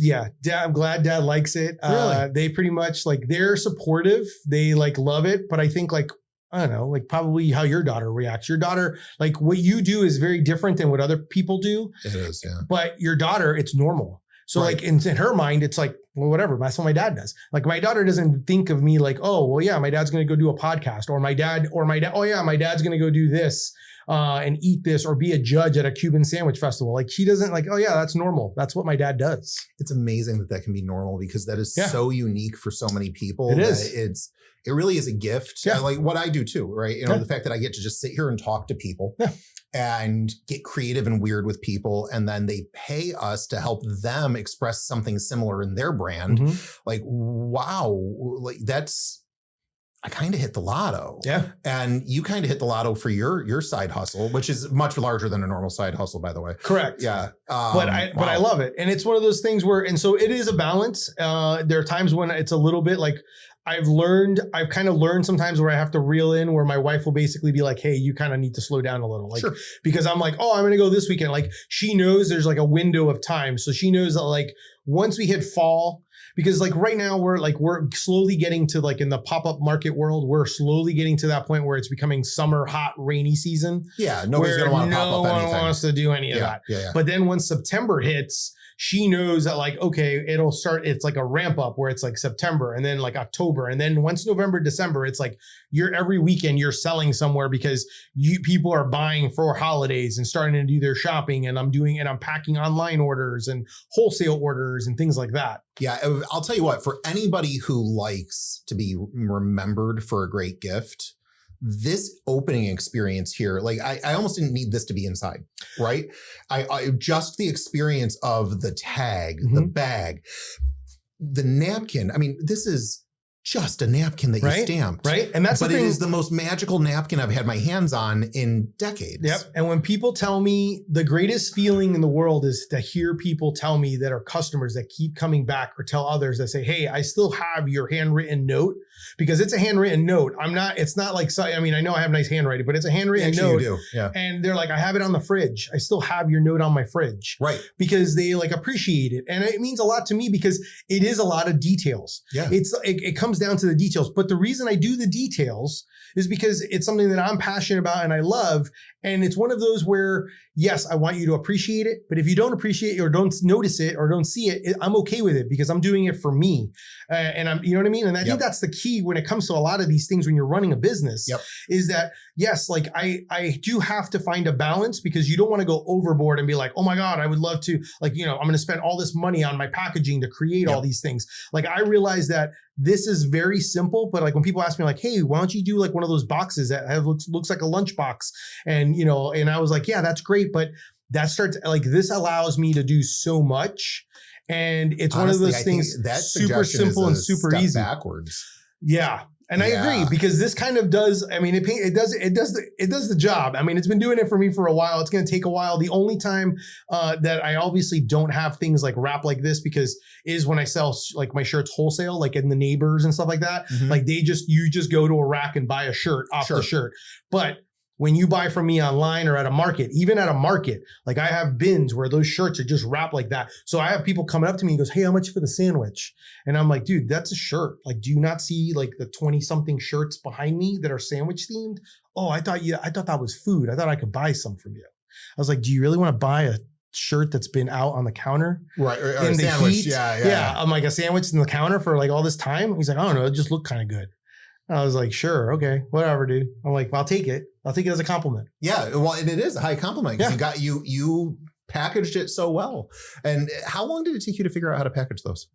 I'm glad dad likes it. Really? They pretty much like, they're supportive. They like love it. But I think like, I don't know, like probably how your daughter reacts. Your daughter, like what you do is very different than what other people do. It is, yeah. But your daughter, it's normal. So like in her mind, it's like, well, whatever. That's what my dad does. Like my daughter doesn't think of me like, oh, well, yeah, my dad's going to go do a podcast or my dad, oh yeah, my dad's going to go do this and eat this or be a judge at a Cuban sandwich festival. Like she doesn't like, oh yeah, that's normal. That's what my dad does. It's amazing that can be normal because that is so unique for so many people. It is. It really is a gift. Yeah. Like what I do too, right? You know, the fact that I get to just sit here and talk to people and get creative and weird with people. And then they pay us to help them express something similar in their brand. Like, wow, like I kind of hit the lotto. Yeah. And you kind of hit the lotto for your side hustle, which is much larger than a normal side hustle, by the way. Correct. Yeah. But I love it. And it's one of those things where, and so it is a balance. There are times when it's a little bit like, I've kind of learned sometimes where I have to reel in where my wife will basically be like, hey, you kind of need to slow down a little. Like, because I'm like, oh, I'm going to go this weekend. Like she knows there's like a window of time. So she knows that like once we hit fall, because like right now we're slowly getting to like in the pop-up market world, we're slowly getting to that point where it's becoming summer, hot, rainy season. Yeah. Nobody's going to want to pop up anything. No one wants to do any of that. Yeah. But then once September hits, she knows that like, okay, it'll start, it's like a ramp up where it's like September and then like October. And then once November, December, it's like every weekend you're selling somewhere because people are buying for holidays and starting to do their shopping. And I'm packing online orders and wholesale orders and things like that. Yeah. I'll tell you what, for anybody who likes to be remembered for a great gift, this opening experience here, like I almost didn't need this to be inside, right? I just the experience of the tag, the bag, the napkin. I mean, this is just a napkin that you stamped. Right. And that's but it is the most magical napkin I've had my hands on in decades. Yep. And when people tell me, the greatest feeling in the world is to hear people tell me that are customers that keep coming back, or tell others that say, hey, I still have your handwritten note, because it's a handwritten note. It's not like, I mean, I know I have nice handwriting, but it's a handwritten note. You do. Yeah. And they're like, I have it on the fridge. I still have your note on my fridge. Right. Because they like appreciate it. And it means a lot to me because it is a lot of details. Yeah. It comes down to the details. But the reason I do the details is because it's something that I'm passionate about and I love. And it's one of those where, yes, I want you to appreciate it. But if you don't appreciate it or don't notice it or don't see it, I'm okay with it because I'm doing it for me. And I'm, you know what I mean? And I think that's the key when it comes to a lot of these things when you're running a business, is that, yes, like I do have to find a balance, because you don't want to go overboard and be like, oh my God, I would love to, like, you know, I'm going to spend all this money on my packaging to create all these things. Like, I realize that this is very simple, but like when people ask me like, hey, why don't you do like one of those boxes that looks like a lunch box? And, you know, and I was like, yeah, that's great. But that starts like, this allows me to do so much. And it's honestly, one of those things that's super simple and super easy. Backwards. Yeah. And I agree, because this kind of does, I mean, it does the job. I mean, it's been doing it for me for a while. It's going to take a while. The only time that I obviously don't have things like wrap like this is when I sell like my shirts wholesale, like in the Neighbors and stuff like that. Like you just go to a rack and buy a shirt off the shirt. But when you buy from me online or at a market, even at a market, like I have bins where those shirts are just wrapped like that. So I have people coming up to me and goes, hey, how much for the sandwich? And I'm like, dude, that's a shirt. Like, do you not see like the 20 something shirts behind me that are sandwich themed? Oh, I thought that was food. I thought I could buy some from you. I was like, do you really want to buy a shirt that's been out on the counter? Right. Or in a the sandwich. Heat? Yeah. I'm like, a sandwich in the counter for like all this time. He's like, I don't know. It just looked kind of good. I was like, sure, okay, whatever, dude. I'm like, well, I'll take it. I'll take it as a compliment. Yeah, well, and it is a high compliment because you packaged it so well. And how long did it take you to figure out how to package those?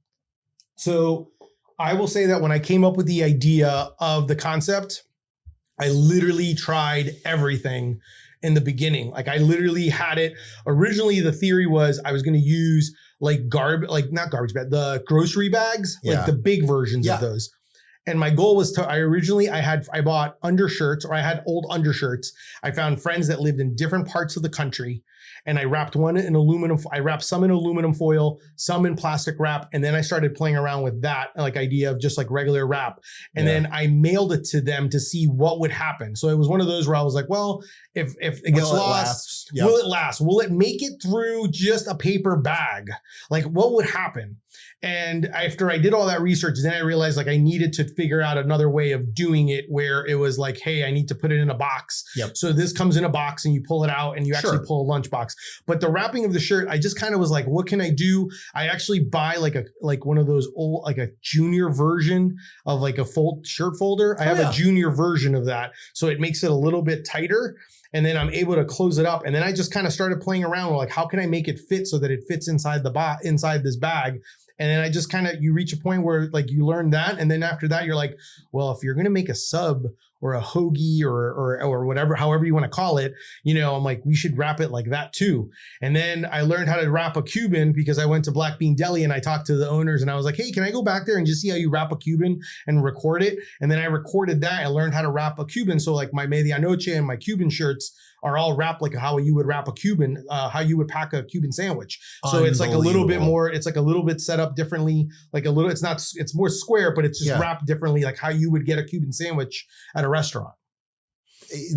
So I will say that when I came up with the idea of the concept, I literally tried everything in the beginning. Like I literally had it. Originally, the theory was I was going to use like not garbage bag, the grocery bags, like the big versions of those. And my goal was I bought undershirts, or I had old undershirts. I found friends that lived in different parts of the country, and I wrapped some in aluminum foil, some in plastic wrap. And then I started playing around with that like idea of just like regular wrap. And then I mailed it to them to see what would happen. So it was one of those where I was like, well, if it gets lost, will it last? Will it make it through just a paper bag? Like what would happen? And after I did all that research, then I realized like I needed to figure out another way of doing it where it was like, hey, I need to put it in a box. So this comes in a box and you pull it out and you actually pull a lunch box. But the wrapping of the shirt, I just kind of was like, what can I do? I actually buy like one of those old, like a junior version of like a shirt folder. I have a junior version of that. So it makes it a little bit tighter. And then I'm able to close it up. And then I just kind of started playing around with like, how can I make it fit so that it fits inside inside this bag? And then I just you reach a point where like you learn that. And then after that, you're like, well, if you're going to make a sub or a hoagie or whatever, however you want to call it, you know, I'm like, we should wrap it like that too. And then I learned how to wrap a Cuban because I went to Black Bean Deli and I talked to the owners and I was like, hey, can I go back there and just see how you wrap a Cuban and record it? And then I recorded that. I learned how to wrap a Cuban. So like my Medianoche and my Cuban shirts are all wrapped like how you would wrap a Cuban, how you would pack a Cuban sandwich. So it's like a little bit more, it's like a little bit set up differently, like a little, it's more square, but it's just wrapped differently, like how you would get a Cuban sandwich at a restaurant.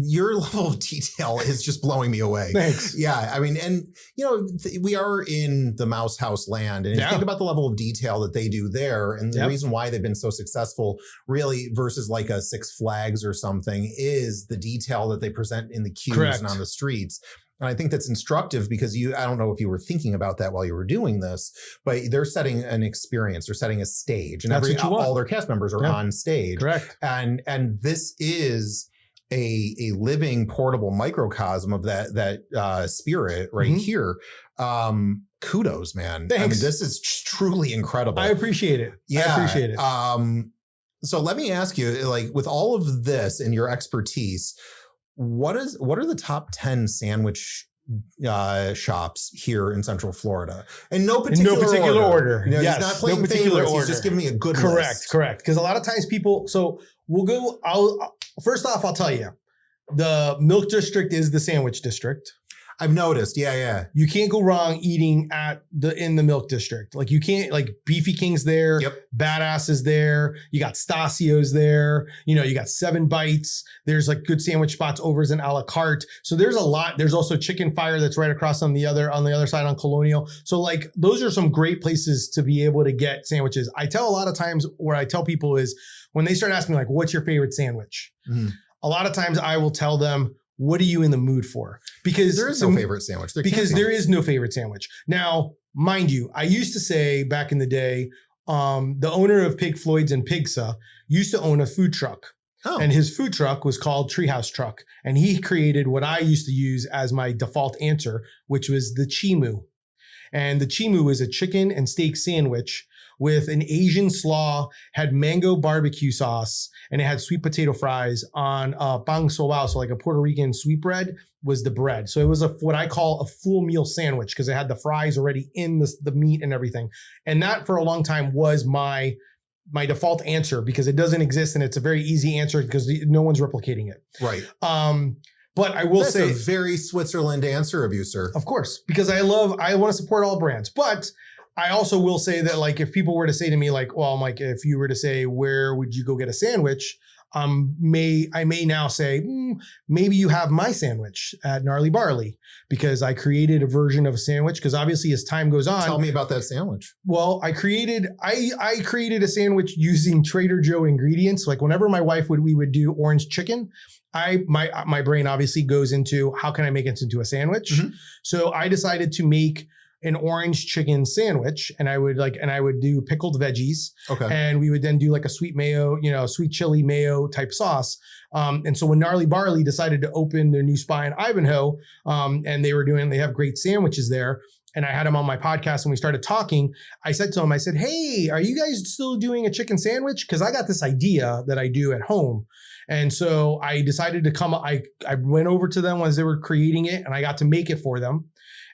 Your level of detail is just blowing me away. Thanks. Yeah. I mean, and you know, we are in the Mouse House land, and think about the level of detail that they do there. And the reason why they've been so successful really versus like a Six Flags or something is the detail that they present in the queues and on the streets. And I think that's instructive because I don't know if you were thinking about that while you were doing this, but they're setting an experience, they're setting a stage, and all their cast members are on stage. Correct. And this is a living portable microcosm of that spirit right here. Kudos, man. Thanks. I mean, this is truly incredible. I appreciate it. Yeah. I appreciate it. So let me ask you, like, with all of this and your expertise, what are the top 10 sandwich shops here in Central Florida? In no particular order. No, yes, he's not playing favorites. He's just giving me a good list. Correct. Because a lot of times people, so we'll go, first off, I'll tell you, the Milk District is the sandwich district. I've noticed. Yeah. You can't go wrong eating in the Milk District. Like you can't, like Beefy King's there. Yep. Badass is there. You got Stasio's there. You got 7 Bites. There's like good sandwich spots over in a la carte. So there's a lot. There's also Chicken Fire that's right across on the other side on Colonial. So like those are some great places to be able to get sandwiches. I tell a lot of times where I tell people is when they start asking like, what's your favorite sandwich? A lot of times I will tell them, what are you in the mood for? Because there is no favorite sandwich. There is no favorite sandwich. Now, mind you, I used to say back in the day, the owner of Pig Floyd's in Pigsa used to own a food truck. Oh. And his food truck was called Treehouse Truck. And he created what I used to use as my default answer, which was the Chimu. And the Chimu is a chicken and steak sandwich with an Asian slaw, had mango barbecue sauce, and it had sweet potato fries on bang soao, so like a Puerto Rican sweetbread was the bread. So it was what I call a full meal sandwich because it had the fries already in the meat and everything. And that for a long time was my default answer because it doesn't exist and it's a very easy answer because no one's replicating it. Right. But I will say, that's a very Switzerland answer of you, sir. Of course, because I want to support all brands, but I also will say that like if people were to say to me like, well, I'm like, if you were to say, where would you go get a sandwich? I may now say, maybe you have my sandwich at Gnarly Barley because I created a version of a sandwich because obviously as time goes on. Tell me about that sandwich. Well, I created a sandwich using Trader Joe ingredients. Like whenever my wife we would do orange chicken, my brain obviously goes into how can I make it into a sandwich? So I decided to make an orange chicken sandwich and I would do pickled veggies. Okay. And we would then do like a sweet mayo, sweet chili mayo type sauce. And so when Gnarly Barley decided to open their new spot in Ivanhoe, and they have great sandwiches there. And I had him on my podcast and we started talking. I said to him, I said, hey, are you guys still doing a chicken sandwich? Because I got this idea that I do at home. And so I decided to I went over to them as they were creating it and I got to make it for them.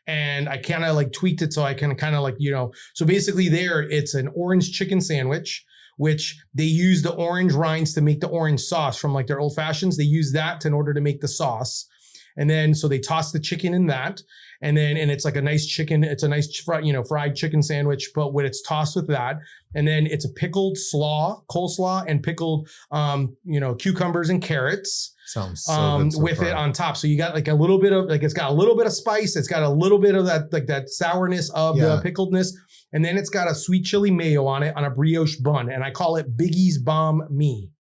And I kind of like tweaked it so I can kind of like, so basically it's an orange chicken sandwich, which they use the orange rinds to make the orange sauce from like their old fashions. They use that in order to make the sauce. And then, so they toss the chicken in that. And it's like a nice chicken. It's a nice, fried chicken sandwich, but when it's tossed with that, and then it's a pickled coleslaw and pickled, cucumbers and carrots. Sounds so good so with far. It on top. So you got like a little bit of like, it's got a little bit of spice. It's got a little bit of that, like that sourness of the pickledness. And then it's got a sweet chili mayo on it on a brioche bun. And I call it Biggie's Bomb Me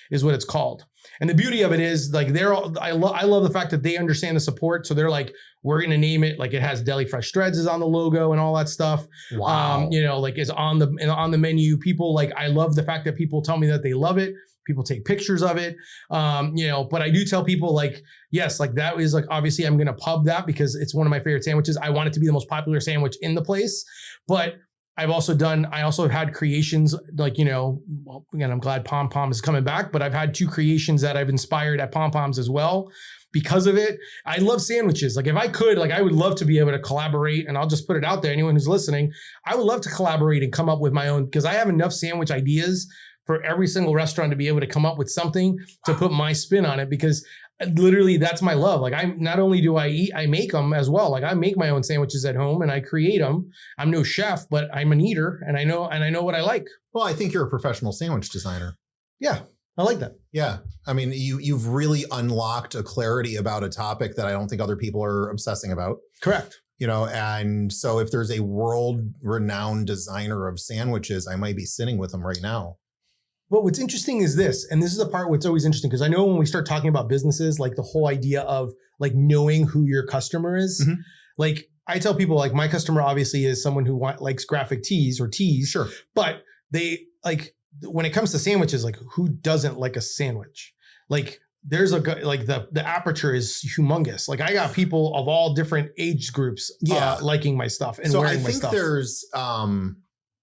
is what it's called. And the beauty of it is like I love the fact that they understand the support. So they're like, we're going to name it like it has Deli Fresh Threads is on the logo and all that stuff. Wow. Like is on the menu. People like, I love the fact that people tell me that they love it. People take pictures of it. But I do tell people like, yes, like that is like, obviously I'm going to pub that because it's one of my favorite sandwiches. I want it to be the most popular sandwich in the place, but I also have had creations like, well, again, I'm glad Pom Pom is coming back, but I've had 2 creations that I've inspired at Pom Pom's as well. Because of it, I love sandwiches. Like if I could, like I would love to be able to collaborate, and I'll just put it out there. Anyone who's listening, I would love to collaborate and come up with my own, because I have enough sandwich ideas for every single restaurant to be able to come up with something to put my spin on it, because literally that's my love. Like not only do I eat, I make them as well. Like I make my own sandwiches at home and I create them. I'm no chef, but I'm an eater and I know what I like. Well, I think you're a professional sandwich designer. Yeah. I like that. Yeah. I mean, you've really unlocked a clarity about a topic that I don't think other people are obsessing about. Correct. And so if there's a world renowned designer of sandwiches, I might be sitting with them right now. But what's interesting is this, and this is the part what's always interesting, because I know when we start talking about businesses, like the whole idea of like knowing who your customer is, like I tell people like my customer obviously is someone who likes graphic tees or tees, sure, but they like when it comes to sandwiches, like who doesn't like a sandwich? Like there's like the aperture is humongous. Like I got people of all different age groups liking my stuff and wearing my stuff.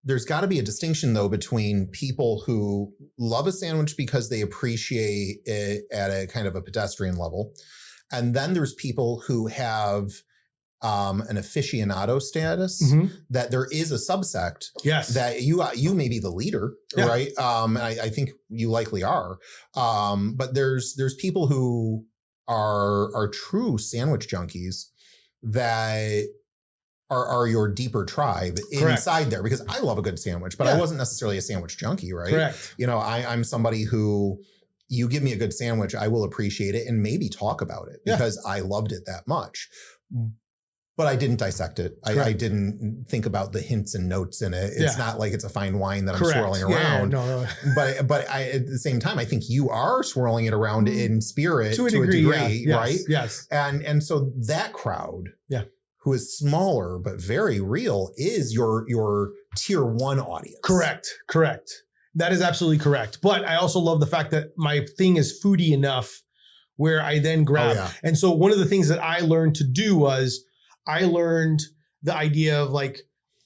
There's got to be a distinction though between people who love a sandwich because they appreciate it at a kind of a pedestrian level. And then there's people who have an aficionado status that there is a subsect that you may be the leader, right? I think you likely are. But there's people who are true sandwich junkies that are your deeper tribe inside there, because I love a good sandwich, but I wasn't necessarily a sandwich junkie, right? Correct. You know, I'm somebody who, you give me a good sandwich, I will appreciate it and maybe talk about it because I loved it that much. But I didn't dissect it. I didn't think about the hints and notes in it. It's not like it's a fine wine that I'm swirling around. No. But at the same time, I think you are swirling it around in spirit to a degree, right? Yes. And so that crowd, who is smaller but very real, is your tier one audience. Correct. That is absolutely correct. But I also love the fact that my thing is foodie enough where I then grab. And so one of the things that I learned to do was I learned the idea of like,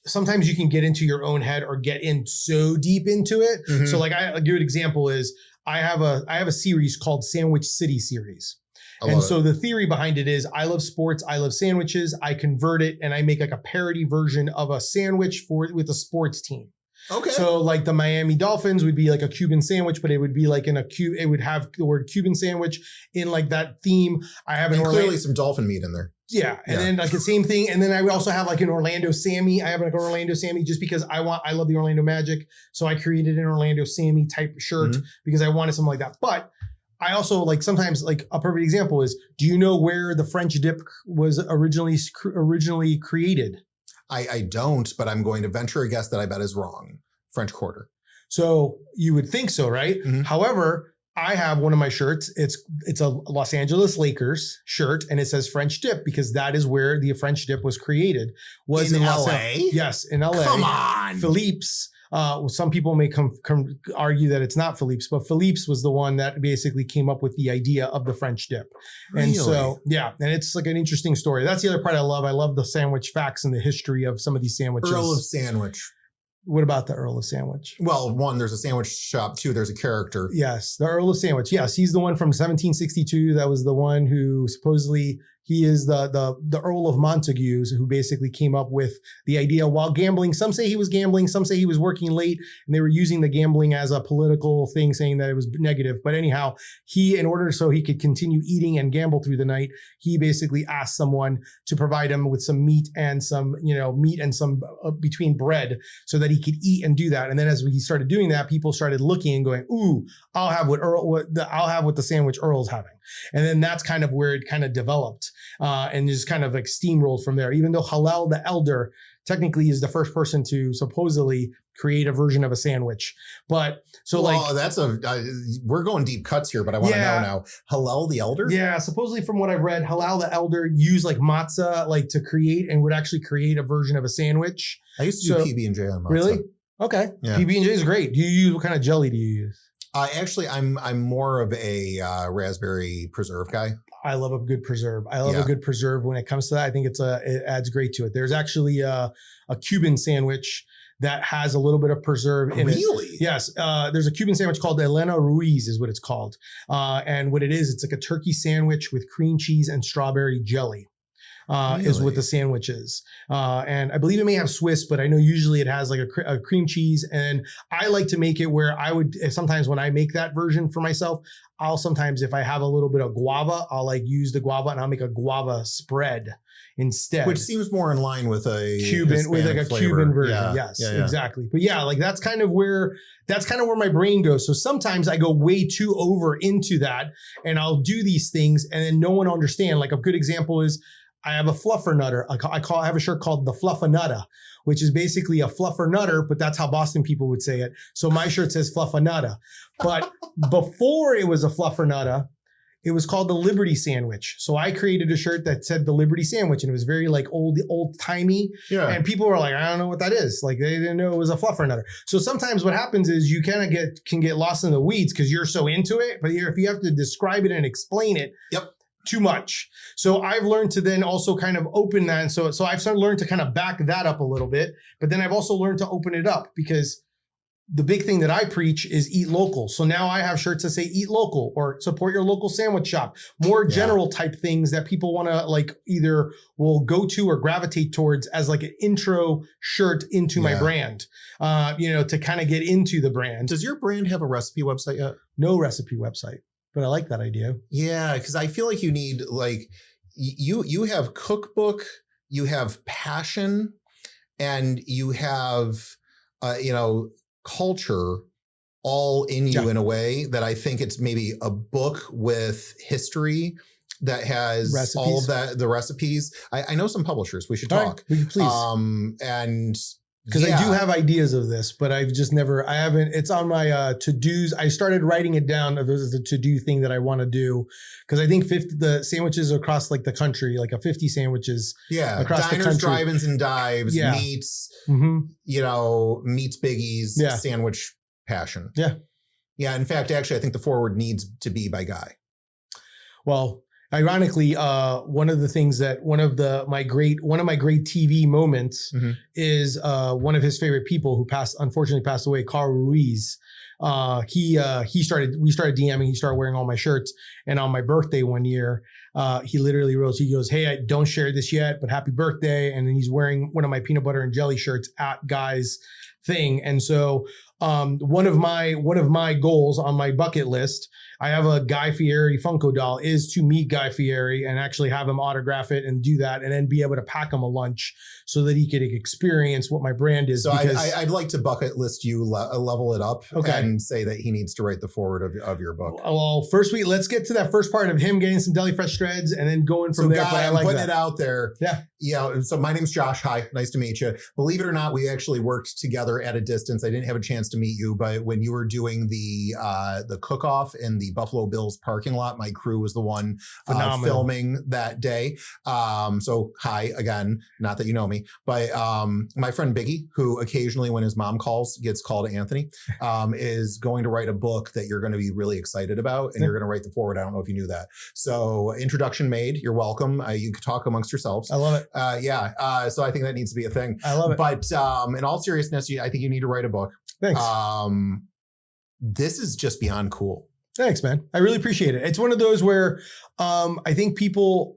sometimes you can get into your own head or get in so deep into it. So like I'll give you an example is I have a series called Sandwich City series. And so the theory behind it is I love sports, I love sandwiches, I convert it and I make like a parody version of a sandwich with a sports team. Okay. So like the Miami Dolphins would be like a Cuban sandwich, but it would be like it would have the word Cuban sandwich in like that theme. I have clearly some dolphin meat in there. Yeah. And then like the same thing. And then I would also have like an Orlando Sammy. I have like an Orlando Sammy just because I love the Orlando Magic. So I created an Orlando Sammy type shirt because I wanted something like that. But I also like sometimes like a perfect example is, do you know where the French dip was originally created? I don't, but I'm going to venture a guess that I bet is wrong. French Quarter. So you would think so, right? However, I have one of my shirts. It's a Los Angeles Lakers shirt, and it says French dip because that is where the French dip was created. Was in LA? Yes, in LA. Come on, Philippe's. Some people may come argue that it's not Philippe's, but Philippe's was the one that basically came up with the idea of the French dip. Really? And so, and it's like an interesting story. That's the other part I love. I love the sandwich facts and the history of some of these sandwiches. Earl of Sandwich. What about the Earl of Sandwich? Well, one, there's a sandwich shop. Two, there's a character. Yes, the Earl of Sandwich. Yes, he's the one from 1762. That was the one who supposedly he is the Earl of Montague, who basically came up with the idea while gambling. Some say he was gambling, some say he was working late, and they were using the gambling as a political thing, saying that it was negative. But anyhow, in order so he could continue eating and gamble through the night, he basically asked someone to provide him with some meat and some between bread so that he could eat and do that. And then as he started doing that, people started looking and going, "Ooh, I'll have what the sandwich Earl's having." And then that's kind of where it kind of developed and just kind of like steamrolled from there. Even though Hillel the Elder technically is the first person to supposedly create a version of a sandwich. But so that's we're going deep cuts here, but I want to know now, Hillel the Elder? Yeah, supposedly from what I've read, Hillel the Elder used like matzah to create and would actually create a version of a sandwich. I used to do PB&J on matzah. Really? Okay. Yeah. PB&J is great. What kind of jelly do you use? Actually, I'm more of a raspberry preserve guy. I love a good preserve. I love a good preserve when it comes to that. I think it adds great to it. There's actually a Cuban sandwich that has a little bit of preserve in it. Really? Yes. There's a Cuban sandwich called Elena Ruiz is what it's called. And what it is, it's like a turkey sandwich with cream cheese and strawberry jelly. Is what the sandwich is. And I believe it may have Swiss, but I know usually it has like a cream cheese. And I like to make it where sometimes when I make that version for myself, I'll sometimes, if I have a little bit of guava, I'll use the guava and I'll make a guava spread instead. Which seems more in line with a Cuban, Hispanic with like a flavor. Cuban version. Yeah. Yes, exactly. But that's kind of where my brain goes. So sometimes I go way too over into that and I'll do these things and then no one will understand. Like a good example is, I have a fluffernutter. I have a shirt called the Fluffernutter, which is basically a fluffernutter, but that's how Boston people would say it. So my shirt says Fluffernutter. But before it was a fluffernutter, it was called the Liberty Sandwich. So I created a shirt that said the Liberty Sandwich, and it was very like old timey. Yeah. And people were like, I don't know what that is. Like they didn't know it was a fluffernutter. So sometimes what happens is you kind of can get lost in the weeds because you're so into it. But if you have to describe it and explain it, too much. So I've learned to then also kind of open that. And so I've learned to kind of back that up a little bit. But then I've also learned to open it up because the big thing that I preach is eat local. So now I have shirts that say eat local or support your local sandwich shop, more general type things that people want to like either will go to or gravitate towards as like an intro shirt into my brand, to kind of get into the brand. Does your brand have a recipe website yet? No recipe website, but I like that idea. Yeah. Cause I feel like you need like, you have cookbook, you have passion, and you have, culture all in you in a way that I think it's maybe a book with history that has all of the recipes. I know some publishers. We should talk. Right, please. And because I do have ideas of this, but I haven't, it's on my to-dos. I started writing it down as a to-do thing that I want to do. Because I think the sandwiches across like the country, like 50 sandwiches across the country. Diners, drive-ins and dives, meats, meats, biggies, sandwich passion. Yeah. Yeah. In fact, actually, I think the forward needs to be by Guy. Well, ironically, one of the things that one of my great TV moments is one of his favorite people who unfortunately passed away, Carl Ruiz. We started DMing, he started wearing all my shirts, and on my birthday one year, he literally wrote, he goes, "Hey, I don't share this yet, but happy birthday." And then he's wearing one of my peanut butter and jelly shirts at Guy's thing. And so one of my goals on my bucket list, I have a Guy Fieri Funko doll, is to meet Guy Fieri and actually have him autograph it and do that, and then be able to pack him a lunch so that he could experience what my brand is. So I'd like to bucket list you, level it up, and say that he needs to write the forward of your book. Well, first let's get to that first part of him getting some Deli Fresh Threads and then going from there. Guy, I'm putting it out there. Yeah. So my name's Josh. Hi, nice to meet you. Believe it or not, we actually worked together at a distance. I didn't have a chance to meet you, but when you were doing the cook-off in the Buffalo Bills parking lot, my crew was the one filming that day. So hi again, not that you know me, but my friend Biggie, who occasionally when his mom gets called Anthony, is going to write a book that you're going to be really excited about, and you're going to write the forward. I don't know if you knew that. So introduction made. You're welcome. You can talk amongst yourselves. I love it. So I think that needs to be a thing. I love it. But in all seriousness, I think you need to write a book. Thanks. This is just beyond cool. Thanks, man. I really appreciate it. It's one of those where I think people,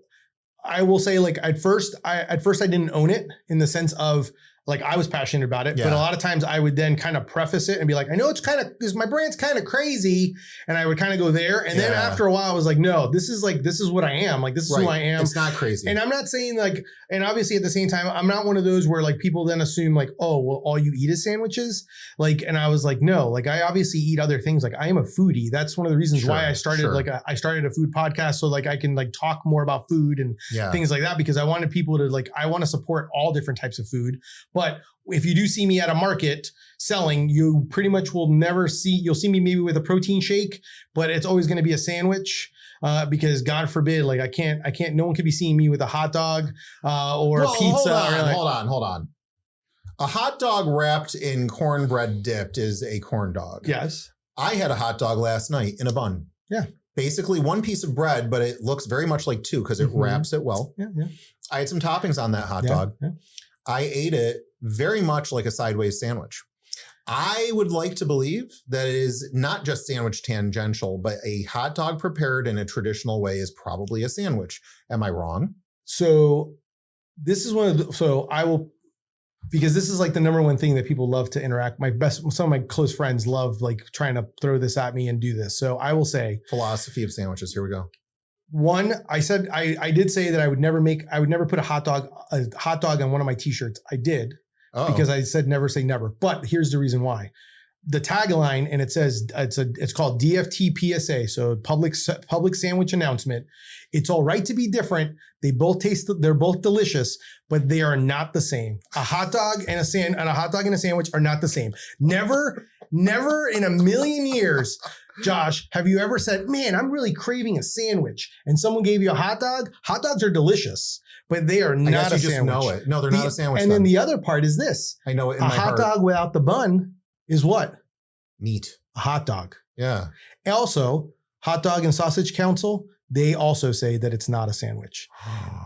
I will say, like at first I didn't own it in the sense of like I was passionate about it, but a lot of times I would then kind of preface it and be like, I know it's kind of, because my brand's kind of crazy, and I would kind of go there. And then after a while I was like, no, this is what I am. Like, this is who I am. It's not crazy. And I'm not saying like, and obviously at the same time, I'm not one of those where like people then assume like, oh, well, all you eat is sandwiches. Like, and I was like, no, like I obviously eat other things. Like I am a foodie. That's one of the reasons why I started I started a food podcast. So like I can like talk more about food and things like that, because I wanted people to like, I want to support all different types of food. But if you do see me at a market selling, you pretty much will never you'll see me maybe with a protein shake, but it's always going to be a sandwich. Because God forbid, like I can't, no one could be seeing me with a hot dog or a pizza. Hold on. A hot dog wrapped in cornbread dipped is a corn dog. Yes. I had a hot dog last night in a bun. Yeah. Basically one piece of bread, but it looks very much like two because it wraps it well. Yeah. I had some toppings on that hot dog. Yeah. I ate it very much like a sideways sandwich. I would like to believe that it is not just sandwich tangential, but a hot dog prepared in a traditional way is probably a sandwich. Am I wrong? So this is because this is like the number one thing that people love to interact. Some of my close friends love like trying to throw this at me and do this. So I will say, philosophy of sandwiches. Here we go. One, I said, I did say that I would never put a hot dog on one of my t-shirts. I did because I said never say never. But here's the reason why. the tagline, and it says it's called DFT PSA, so public sandwich announcement. It's all right to be different. They're both delicious, but they are not the same. A hot dog and a sandwich are not the same. Never in a million years, Josh, have you ever said, "Man, I'm really craving a sandwich," and someone gave you a hot dog? Hot dogs are delicious, but they are not a sandwich. Just know it. No, they're not a sandwich. And then the other part is this: I know it. In a my hot heart. dog without the bun is what? Meat. A hot dog. Yeah. Also, Hot Dog and Sausage Council, they also say that it's not a sandwich.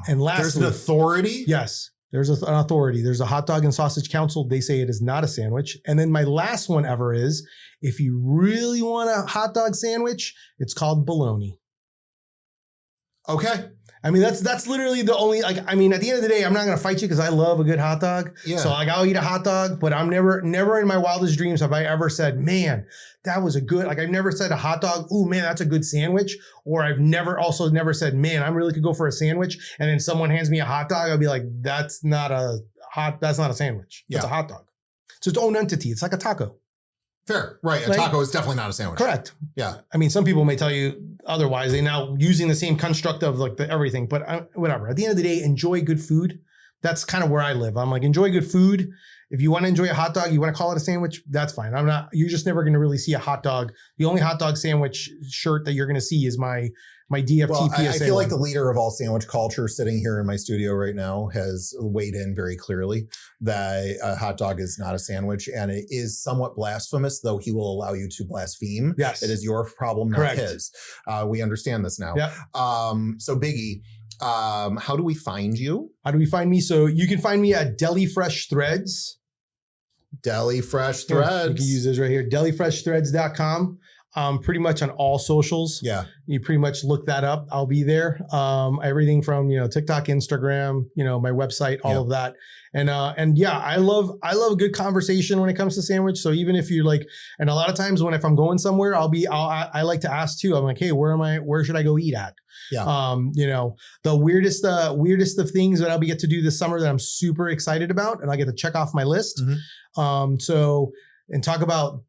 And lastly, there's an authority? Yes, there's an authority. There's a Hot Dog and Sausage Council. They say it is not a sandwich. And then my last one ever is, if you really want a hot dog sandwich, it's called bologna. Okay. I mean, that's literally the only, like, I mean, at the end of the day, I'm not going to fight you because I love a good hot dog. Yeah. So like, I'll eat a hot dog, but I'm never in my wildest dreams have I ever said, man, that was a good, like, I've never said a hot dog, ooh, man, that's a good sandwich. Or I've never said, man, I really could go for a sandwich. And then someone hands me a hot dog. I'll be like, that's not a sandwich. Yeah. It's a hot dog. So it's its own entity. It's like a taco. Fair. Right. A taco is definitely not a sandwich. Correct. Yeah. I mean, some people may tell you otherwise. They're now using the same construct of like everything, but whatever. At the end of the day, enjoy good food. That's kind of where I live. I'm like, enjoy good food. If you want to enjoy a hot dog, you want to call it a sandwich, that's fine. You're just never going to really see a hot dog. The only hot dog sandwich shirt that you're going to see is my DFT PSA. I feel like the leader of all sandwich culture sitting here in my studio right now has weighed in very clearly that a hot dog is not a sandwich, and it is somewhat blasphemous, though he will allow you to blaspheme. Yes. It is your problem, not Correct. his. We understand this now. Yep. So Biggie, how do we find you? How do we find me? So you can find me at Deli Fresh Threads. Deli Fresh Threads. You can use those right here. DeliFreshThreads.com. Pretty much on all socials. Yeah. You pretty much look that up. I'll be there. Everything from, TikTok, Instagram, my website, all of that. And yeah, I love a good conversation when it comes to sandwich. So even if you're like, and a lot of times if I'm going somewhere, I like to ask too. I'm like, hey, where should I go eat at? Yeah. The weirdest of things that I'll get to do this summer that I'm super excited about, and I get to check off my list. Mm-hmm. And talk about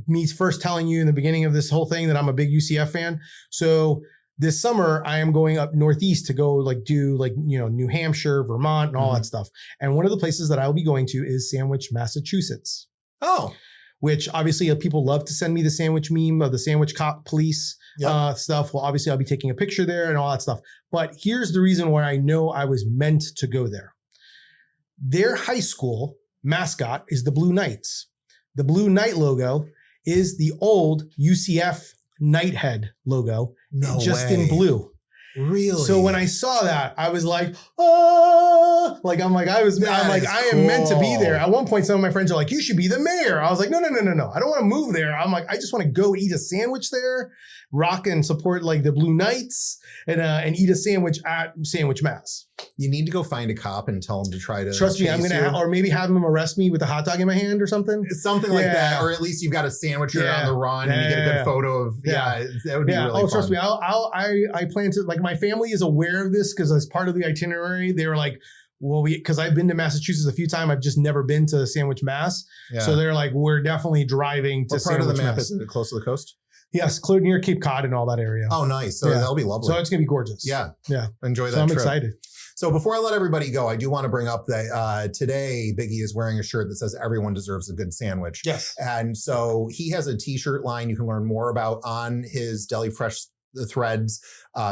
me first telling you in the beginning of this whole thing that I'm a big UCF fan. So this summer I am going up Northeast to go do New Hampshire, Vermont, and all that stuff. And one of the places that I will be going to is Sandwich, Massachusetts. Oh, which obviously people love to send me the sandwich meme of the sandwich cop police stuff. Well, obviously I'll be taking a picture there and all that stuff. But here's the reason why I know I was meant to go there. Their high school mascot is the Blue Knights. The Blue Knight logo is the old UCF Knighthead logo, just in blue. Really? So when I saw that, I was like, oh, I am meant to be there. At one point, some of my friends are like, you should be the mayor. I was like, no. I don't want to move there. I'm like, I just want to go eat a sandwich there, rock and support the Blue Knights, and eat a sandwich at Sandwich Mass. You need to go find a cop and tell him to try to trust me. I'm gonna or maybe have him arrest me with a hot dog in my hand or something. Something like that, or at least you've got a sandwich here on the run and you get a good photo of. That would be really fun. Trust me. I plan to my family is aware of this because as part of the itinerary, they were like, well, because I've been to Massachusetts a few times. I've just never been to Sandwich, Mass. Yeah. So they're like, we're definitely driving to Sandwich, Mass. What part of the map is it? Close to the coast? Yes, clear near Cape Cod and all that area. Oh, nice. So that'll be lovely. So it's going to be gorgeous. Yeah. Yeah. Enjoy that So I'm trip. excited. So before I let everybody go, I do want to bring up that today Biggie is wearing a shirt that says everyone deserves a good sandwich. Yes. And so he has a t-shirt line you can learn more about on his Deli Fresh Threads,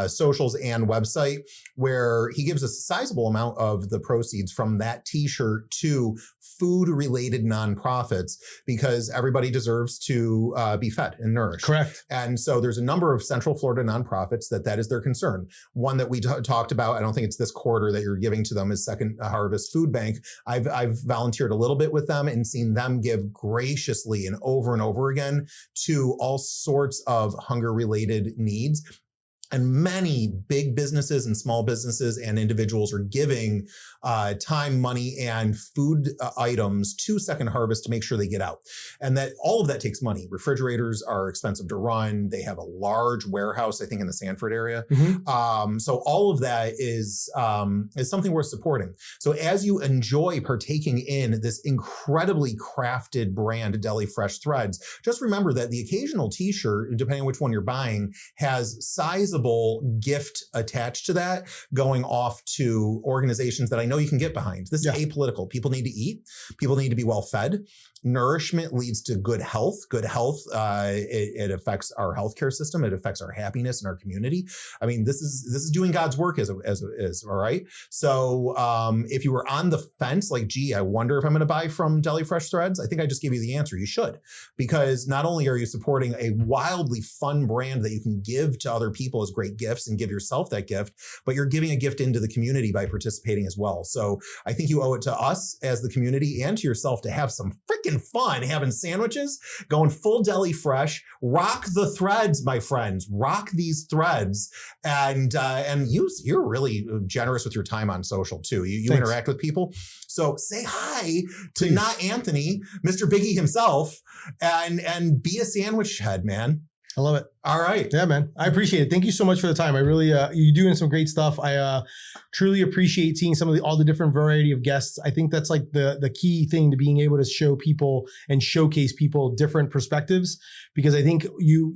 socials and website, where he gives a sizable amount of the proceeds from that t-shirt to food-related nonprofits because everybody deserves to be fed and nourished. Correct. And so there's a number of Central Florida nonprofits that is their concern. One that we talked about, I don't think it's this quarter that you're giving to them, is Second Harvest Food Bank. I've volunteered a little bit with them and seen them give graciously and over again to all sorts of hunger-related needs. And many big businesses and small businesses and individuals are giving time, money, and food items to Second Harvest to make sure they get out. And that all of that takes money. Refrigerators are expensive to run. They have a large warehouse, I think, in the Sanford area. So all of that is something worth supporting. So as you enjoy partaking in this incredibly crafted brand, Deli Fresh Threads, just remember that the occasional t-shirt, depending on which one you're buying, has sizable gift attached to that going off to organizations that I know you can get behind. This is apolitical. People need to eat. People need to be well fed. Nourishment leads to good health. Good health, it affects our healthcare system. It affects our happiness and our community. I mean, this is doing God's work as all right. So if you were on the fence, like, gee, I wonder if I'm going to buy from Deli Fresh Threads, I think I just gave you the answer. You should, because not only are you supporting a wildly fun brand that you can give to other people as great gifts and give yourself that gift, but you're giving a gift into the community by participating as well. So I think you owe it to us as the community and to yourself to have some freaking fun having sandwiches, going full Deli Fresh. Rock the threads, my friends. Rock these threads, and you're really generous with your time on social too. You interact with people, so say hi to not Anthony, Mr. Biggie himself, and be a sandwich head, man. I love it. All right. Yeah, man. I appreciate it. Thank you so much for the time. I really, you're doing some great stuff. I truly appreciate seeing all the different variety of guests. I think that's like the key thing to being able to show people and showcase people different perspectives, because I think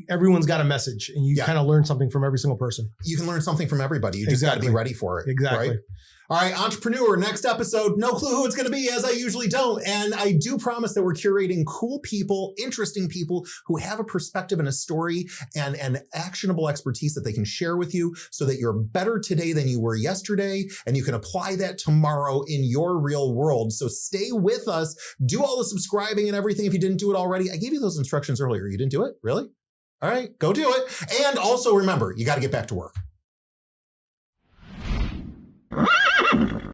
everyone's got a message and you kind of learn something from every single person. You can learn something from everybody. You just got to be ready for it. Exactly. Right? All right, entrepreneur, next episode, no clue who it's going to be, as I usually don't. And I do promise that we're curating cool people, interesting people who have a perspective and a story and an actionable expertise that they can share with you so that you're better today than you were yesterday. And you can apply that tomorrow in your real world. So stay with us. Do all the subscribing and everything if you didn't do it already. I gave you those instructions earlier. You didn't do it? Really? All right, go do it. And also remember, you got to get back to work.